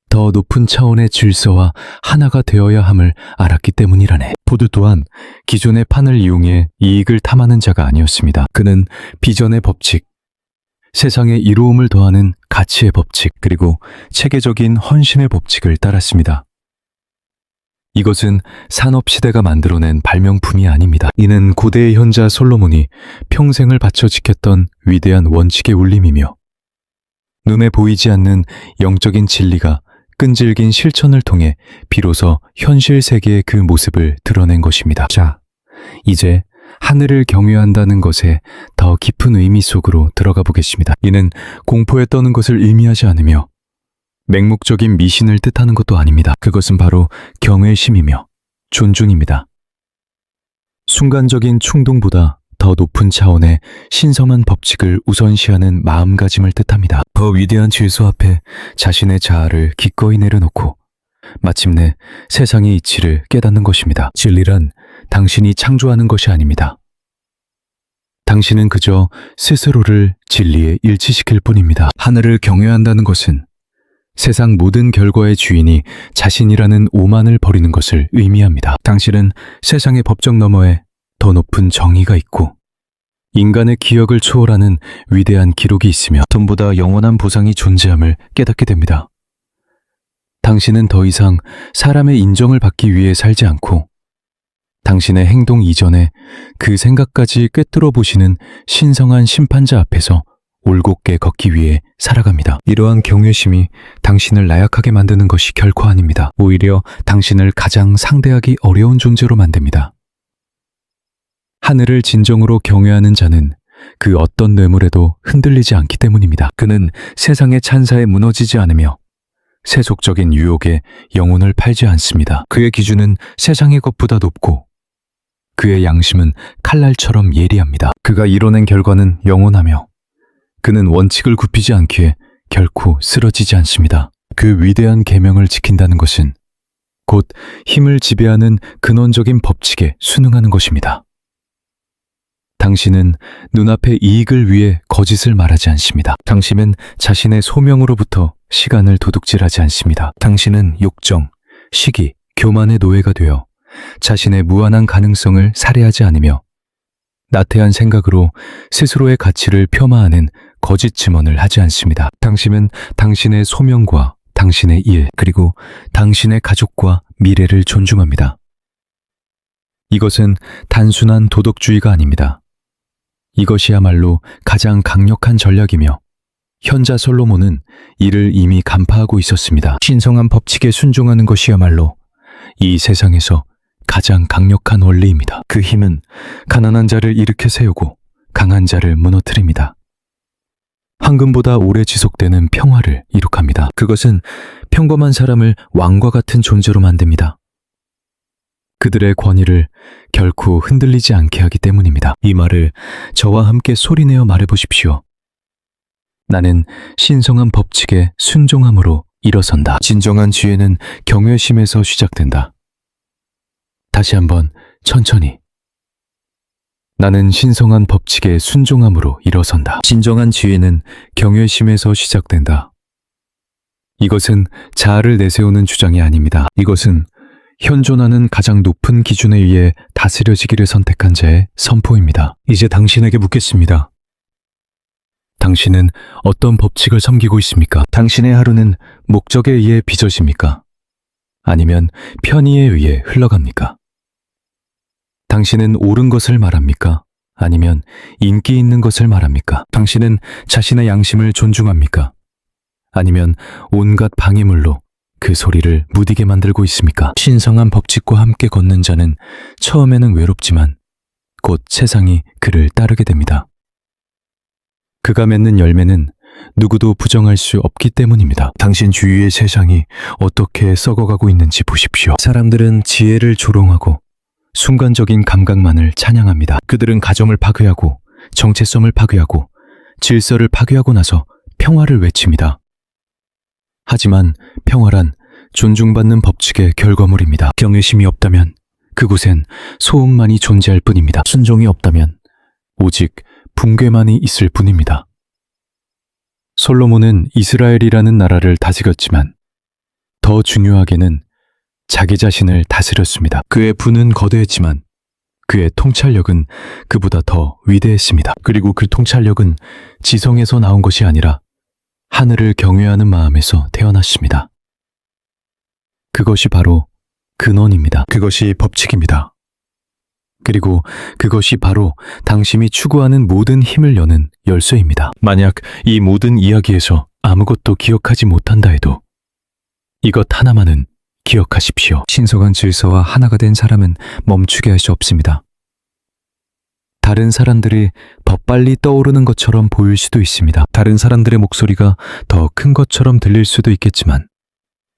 더 높은 차원의 질서와 하나가 되어야 함을 알았기 때문이라네. 포드 또한 기존의 판을 이용해 이익을 탐하는 자가 아니었습니다. 그는 비전의 법칙, 세상에 이로움을 더하는 가치의 법칙, 그리고 체계적인 헌신의 법칙을 따랐습니다. 이것은 산업시대가 만들어낸 발명품이 아닙니다. 이는 고대의 현자 솔로몬이 평생을 바쳐 지켰던 위대한 원칙의 울림이며 눈에 보이지 않는 영적인 진리가 끈질긴 실천을 통해 비로소 현실 세계의 그 모습을 드러낸 것입니다. 자, 이제 하늘을 경외한다는 것에 더 깊은 의미 속으로 들어가 보겠습니다. 이는 공포에 떠는 것을 의미하지 않으며 맹목적인 미신을 뜻하는 것도 아닙니다. 그것은 바로 경외심이며 존중입니다. 순간적인 충동보다 더 높은 차원의 신성한 법칙을 우선시하는 마음가짐을 뜻합니다. 더 위대한 질서 앞에 자신의 자아를 기꺼이 내려놓고 마침내 세상의 이치를 깨닫는 것입니다. 진리란 당신이 창조하는 것이 아닙니다. 당신은 그저 스스로를 진리에 일치시킬 뿐입니다. 하늘을 경외한다는 것은 세상 모든 결과의 주인이 자신이라는 오만을 버리는 것을 의미합니다. 당신은 세상의 법정 너머에 더 높은 정의가 있고 인간의 기억을 초월하는 위대한 기록이 있으며 돈보다 영원한 보상이 존재함을 깨닫게 됩니다. 당신은 더 이상 사람의 인정을 받기 위해 살지 않고 당신의 행동 이전에 그 생각까지 꿰뚫어 보시는 신성한 심판자 앞에서 올곧게 걷기 위해 살아갑니다. 이러한 경외심이 당신을 나약하게 만드는 것이 결코 아닙니다. 오히려 당신을 가장 상대하기 어려운 존재로 만듭니다. 하늘을 진정으로 경외하는 자는 그 어떤 뇌물에도 흔들리지 않기 때문입니다. 그는 세상의 찬사에 무너지지 않으며 세속적인 유혹에 영혼을 팔지 않습니다. 그의 기준은 세상의 것보다 높고 그의 양심은 칼날처럼 예리합니다. 그가 이뤄낸 결과는 영원하며 그는 원칙을 굽히지 않기에 결코 쓰러지지 않습니다. 그 위대한 계명을 지킨다는 것은 곧 힘을 지배하는 근원적인 법칙에 순응하는 것입니다. 당신은 눈앞의 이익을 위해 거짓을 말하지 않습니다. 당신은 자신의 소명으로부터 시간을 도둑질하지 않습니다. 당신은 욕정, 시기, 교만의 노예가 되어 자신의 무한한 가능성을 살해하지 않으며 나태한 생각으로 스스로의 가치를 폄하하는 거짓 증언을 하지 않습니다. 당신은 당신의 소명과 당신의 일, 그리고 당신의 가족과 미래를 존중합니다. 이것은 단순한 도덕주의가 아닙니다. 이것이야말로 가장 강력한 전략이며 현자 솔로몬은 이를 이미 간파하고 있었습니다. 신성한 법칙에 순종하는 것이야말로 이 세상에서 가장 강력한 원리입니다. 그 힘은 가난한 자를 일으켜 세우고 강한 자를 무너뜨립니다. 황금보다 오래 지속되는 평화를 이룩합니다. 그것은 평범한 사람을 왕과 같은 존재로 만듭니다. 그들의 권위를 결코 흔들리지 않게 하기 때문입니다. 이 말을 저와 함께 소리내어 말해보십시오. 나는 신성한 법칙에 순종함으로 일어선다. 진정한 지혜는 경외심에서 시작된다. 다시 한번 천천히. 나는 신성한 법칙에 순종함으로 일어선다. 진정한 지혜는 경외심에서 시작된다. 이것은 자아를 내세우는 주장이 아닙니다. 이것은 현존하는 가장 높은 기준에 의해 다스려지기를 선택한 자의 선포입니다. 이제 당신에게 묻겠습니다. 당신은 어떤 법칙을 섬기고 있습니까? 당신의 하루는 목적에 의해 빚어집니까? 아니면 편의에 의해 흘러갑니까? 당신은 옳은 것을 말합니까? 아니면 인기 있는 것을 말합니까? 당신은 자신의 양심을 존중합니까? 아니면 온갖 방해물로 그 소리를 무디게 만들고 있습니까? 신성한 법칙과 함께 걷는 자는 처음에는 외롭지만 곧 세상이 그를 따르게 됩니다. 그가 맺는 열매는 누구도 부정할 수 없기 때문입니다. 당신 주위의 세상이 어떻게 썩어가고 있는지 보십시오. 사람들은 지혜를 조롱하고 순간적인 감각만을 찬양합니다. 그들은 가정을 파괴하고 정체성을 파괴하고 질서를 파괴하고 나서 평화를 외칩니다. 하지만 평화란 존중받는 법칙의 결과물입니다. 경외심이 없다면 그곳엔 소음만이 존재할 뿐입니다. 순종이 없다면 오직 붕괴만이 있을 뿐입니다. 솔로몬은 이스라엘이라는 나라를 다스렸지만 더 중요하게는 자기 자신을 다스렸습니다. 그의 부는 거대했지만 그의 통찰력은 그보다 더 위대했습니다. 그리고 그 통찰력은 지성에서 나온 것이 아니라 하늘을 경외하는 마음에서 태어났습니다. 그것이 바로 근원입니다. 그것이 법칙입니다. 그리고 그것이 바로 당신이 추구하는 모든 힘을 여는 열쇠입니다. 만약 이 모든 이야기에서 아무것도 기억하지 못한다 해도 이것 하나만은 기억하십시오. 신성한 질서와 하나가 된 사람은 멈추게 할 수 없습니다. 다른 사람들이 더 빨리 떠오르는 것처럼 보일 수도 있습니다. 다른 사람들의 목소리가 더 큰 것처럼 들릴 수도 있겠지만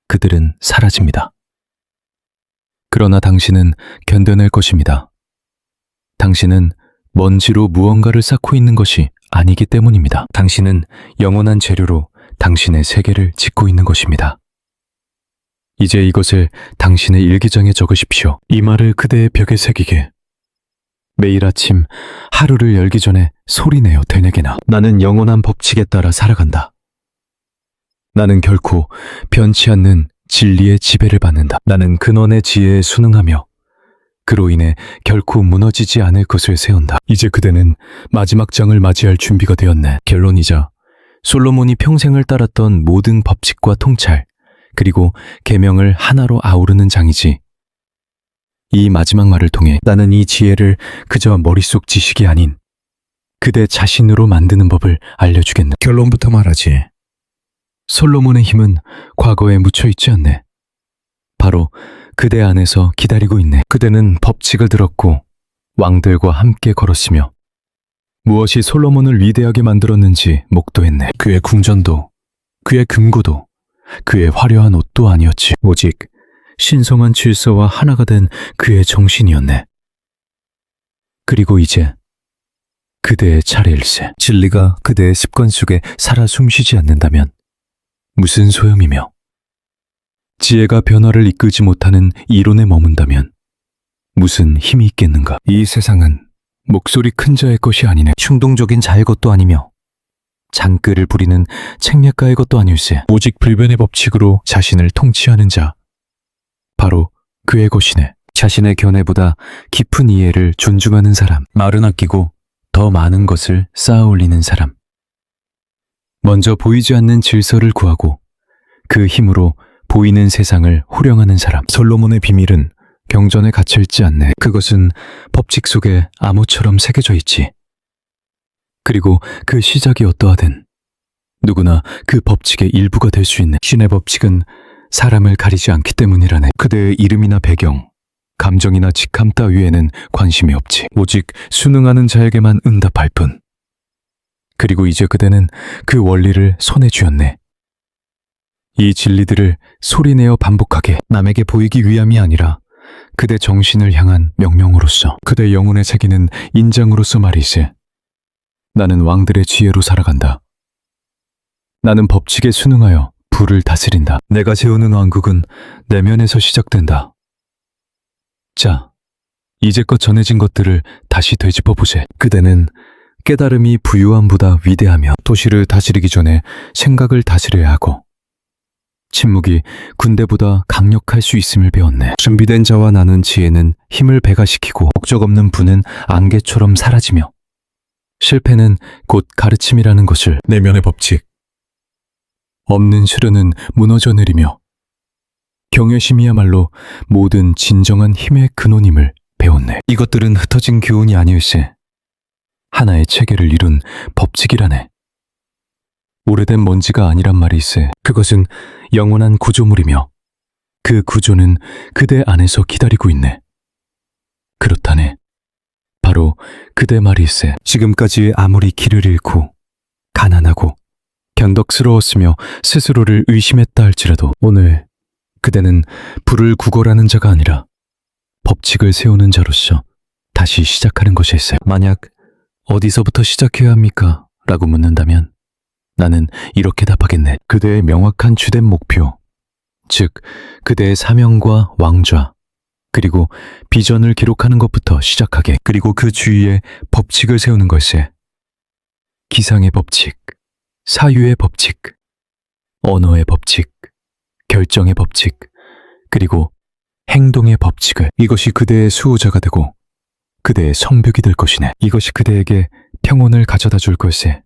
그들은 사라집니다. 그러나 당신은 견뎌낼 것입니다. 당신은 먼지로 무언가를 쌓고 있는 것이 아니기 때문입니다. 당신은 영원한 재료로 당신의 세계를 짓고 있는 것입니다. 이제 이것을 당신의 일기장에 적으십시오. 이 말을 그대의 벽에 새기게. 매일 아침 하루를 열기 전에 소리내어 되뇌게나. 나는 영원한 법칙에 따라 살아간다. 나는 결코 변치 않는 진리의 지배를 받는다. 나는 근원의 지혜에 순응하며 그로 인해 결코 무너지지 않을 것을 세운다. 이제 그대는 마지막 장을 맞이할 준비가 되었네. 결론이자 솔로몬이 평생을 따랐던 모든 법칙과 통찰, 그리고 계명을 하나로 아우르는 장이지. 이 마지막 말을 통해 나는 이 지혜를 그저 머릿속 지식이 아닌 그대 자신으로 만드는 법을 알려주겠네. 결론부터 말하지. 솔로몬의 힘은 과거에 묻혀있지 않네. 바로 그대 안에서 기다리고 있네. 그대는 법칙을 들었고 왕들과 함께 걸었으며 무엇이 솔로몬을 위대하게 만들었는지 목도했네. 그의 궁전도, 그의 금고도, 그의 화려한 옷도 아니었지. 오직 신성한 질서와 하나가 된 그의 정신이었네. 그리고 이제 그대의 차례일세. 진리가 그대의 습관 속에 살아 숨쉬지 않는다면 무슨 소용이며, 지혜가 변화를 이끌지 못하는 이론에 머문다면 무슨 힘이 있겠는가. 이 세상은 목소리 큰 자의 것이 아니네. 충동적인 자의 것도 아니며 장끌을 부리는 책략가의 것도 아닐세. 오직 불변의 법칙으로 자신을 통치하는 자, 바로 그의 것이네. 자신의 견해보다 깊은 이해를 존중하는 사람, 말은 아끼고 더 많은 것을 쌓아 올리는 사람, 먼저 보이지 않는 질서를 구하고 그 힘으로 보이는 세상을 호령하는 사람. 솔로몬의 비밀은 경전에 갇혀있지 않네. 그것은 법칙 속에 암호처럼 새겨져 있지. 그리고 그 시작이 어떠하든 누구나 그 법칙의 일부가 될 수 있네. 신의 법칙은 사람을 가리지 않기 때문이라네. 그대의 이름이나 배경, 감정이나 직함 따위에는 관심이 없지. 오직 순응하는 자에게만 응답할 뿐. 그리고 이제 그대는 그 원리를 손에 쥐었네. 이 진리들을 소리내어 반복하게, 남에게 보이기 위함이 아니라 그대 정신을 향한 명령으로서, 그대 영혼에 새기는 인장으로서 말이지. 나는 왕들의 지혜로 살아간다. 나는 법칙에 순응하여 불을 다스린다. 내가 세우는 왕국은 내면에서 시작된다. 자, 이제껏 전해진 것들을 다시 되짚어보세. 그대는 깨달음이 부유함보다 위대하며 도시를 다스리기 전에 생각을 다스려야 하고 침묵이 군대보다 강력할 수 있음을 배웠네. 준비된 자와 나눈 지혜는 힘을 배가시키고 목적 없는 부는 안개처럼 사라지며 실패는 곧 가르침이라는 것을 내면의 법칙. 없는 수련은 무너져 내리며 경외심이야말로 모든 진정한 힘의 근원임을 배웠네. 이것들은 흩어진 교훈이 아니일세. 하나의 체계를 이룬 법칙이라네. 오래된 먼지가 아니란 말일세. 그것은 영원한 구조물이며 그 구조는 그대 안에서 기다리고 있네. 그렇다네. 바로 그대 말일세. 지금까지 아무리 길을 잃고 가난하고 견덕스러웠으며 스스로를 의심했다 할지라도 오늘 그대는 불을 구걸하는 자가 아니라 법칙을 세우는 자로서 다시 시작하는 것일세. 만약 어디서부터 시작해야 합니까? 라고 묻는다면 나는 이렇게 답하겠네. 그대의 명확한 주된 목표, 즉 그대의 사명과 왕좌, 그리고 비전을 기록하는 것부터 시작하게. 그리고 그 주위에 법칙을 세우는 것에 기상의 법칙, 사유의 법칙, 언어의 법칙, 결정의 법칙, 그리고 행동의 법칙을. 이것이 그대의 수호자가 되고 그대의 성벽이 될 것이네. 이것이 그대에게 평온을 가져다 줄 것에.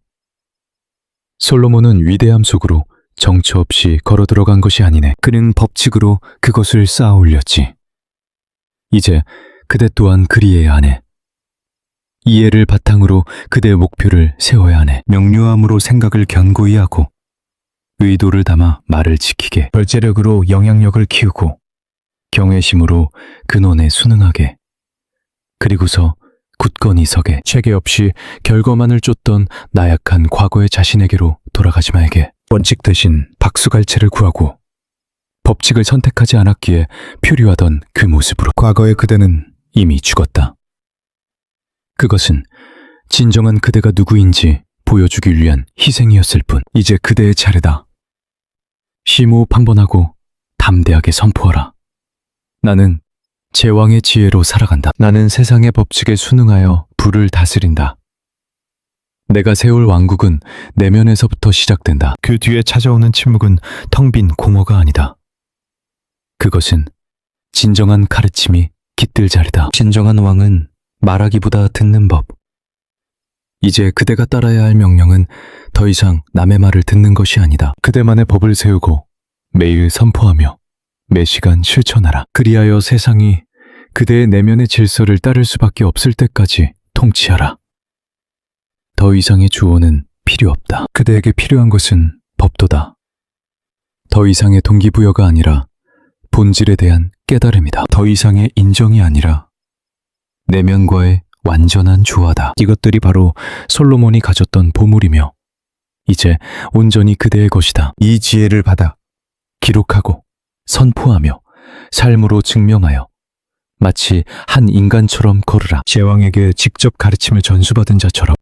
솔로몬은 위대함 속으로 정처 없이 걸어 들어간 것이 아니네. 그는 법칙으로 그것을 쌓아 올렸지. 이제 그대 또한 그리해야 하네. 이해를 바탕으로 그대의 목표를 세워야 하네. 명료함으로 생각을 견고히 하고 의도를 담아 말을 지키게. 절제력으로 영향력을 키우고 경외심으로 근원에 순응하게. 그리고서 굳건히 서게. 체계 없이 결과만을 쫓던 나약한 과거의 자신에게로 돌아가지 말게. 원칙 대신 박수갈채를 구하고 법칙을 선택하지 않았기에 표류하던 그 모습으로. 과거의 그대는 이미 죽었다. 그것은 진정한 그대가 누구인지 보여주기 위한 희생이었을 뿐. 이제 그대의 차례다. 심호흡한번하고 담대하게 선포하라. 나는 제왕의 지혜로 살아간다. 나는 세상의 법칙에 순응하여 불을 다스린다. 내가 세울 왕국은 내면에서부터 시작된다. 그 뒤에 찾아오는 침묵은 텅 빈 공허가 아니다. 그것은 진정한 가르침이 깃들 자리다. 진정한 왕은 말하기보다 듣는 법. 이제 그대가 따라야 할 명령은 더 이상 남의 말을 듣는 것이 아니다. 그대만의 법을 세우고 매일 선포하며 매시간 실천하라. 그리하여 세상이 그대의 내면의 질서를 따를 수밖에 없을 때까지 통치하라. 더 이상의 조언은 필요 없다. 그대에게 필요한 것은 법도다. 더 이상의 동기부여가 아니라 본질에 대한 깨달음이다. 더 이상의 인정이 아니라 내면과의 완전한 조화다. 이것들이 바로 솔로몬이 가졌던 보물이며 이제 온전히 그대의 것이다. 이 지혜를 받아 기록하고 선포하며 삶으로 증명하여 마치 한 인간처럼 걸으라. 제왕에게 직접 가르침을 전수받은 자처럼.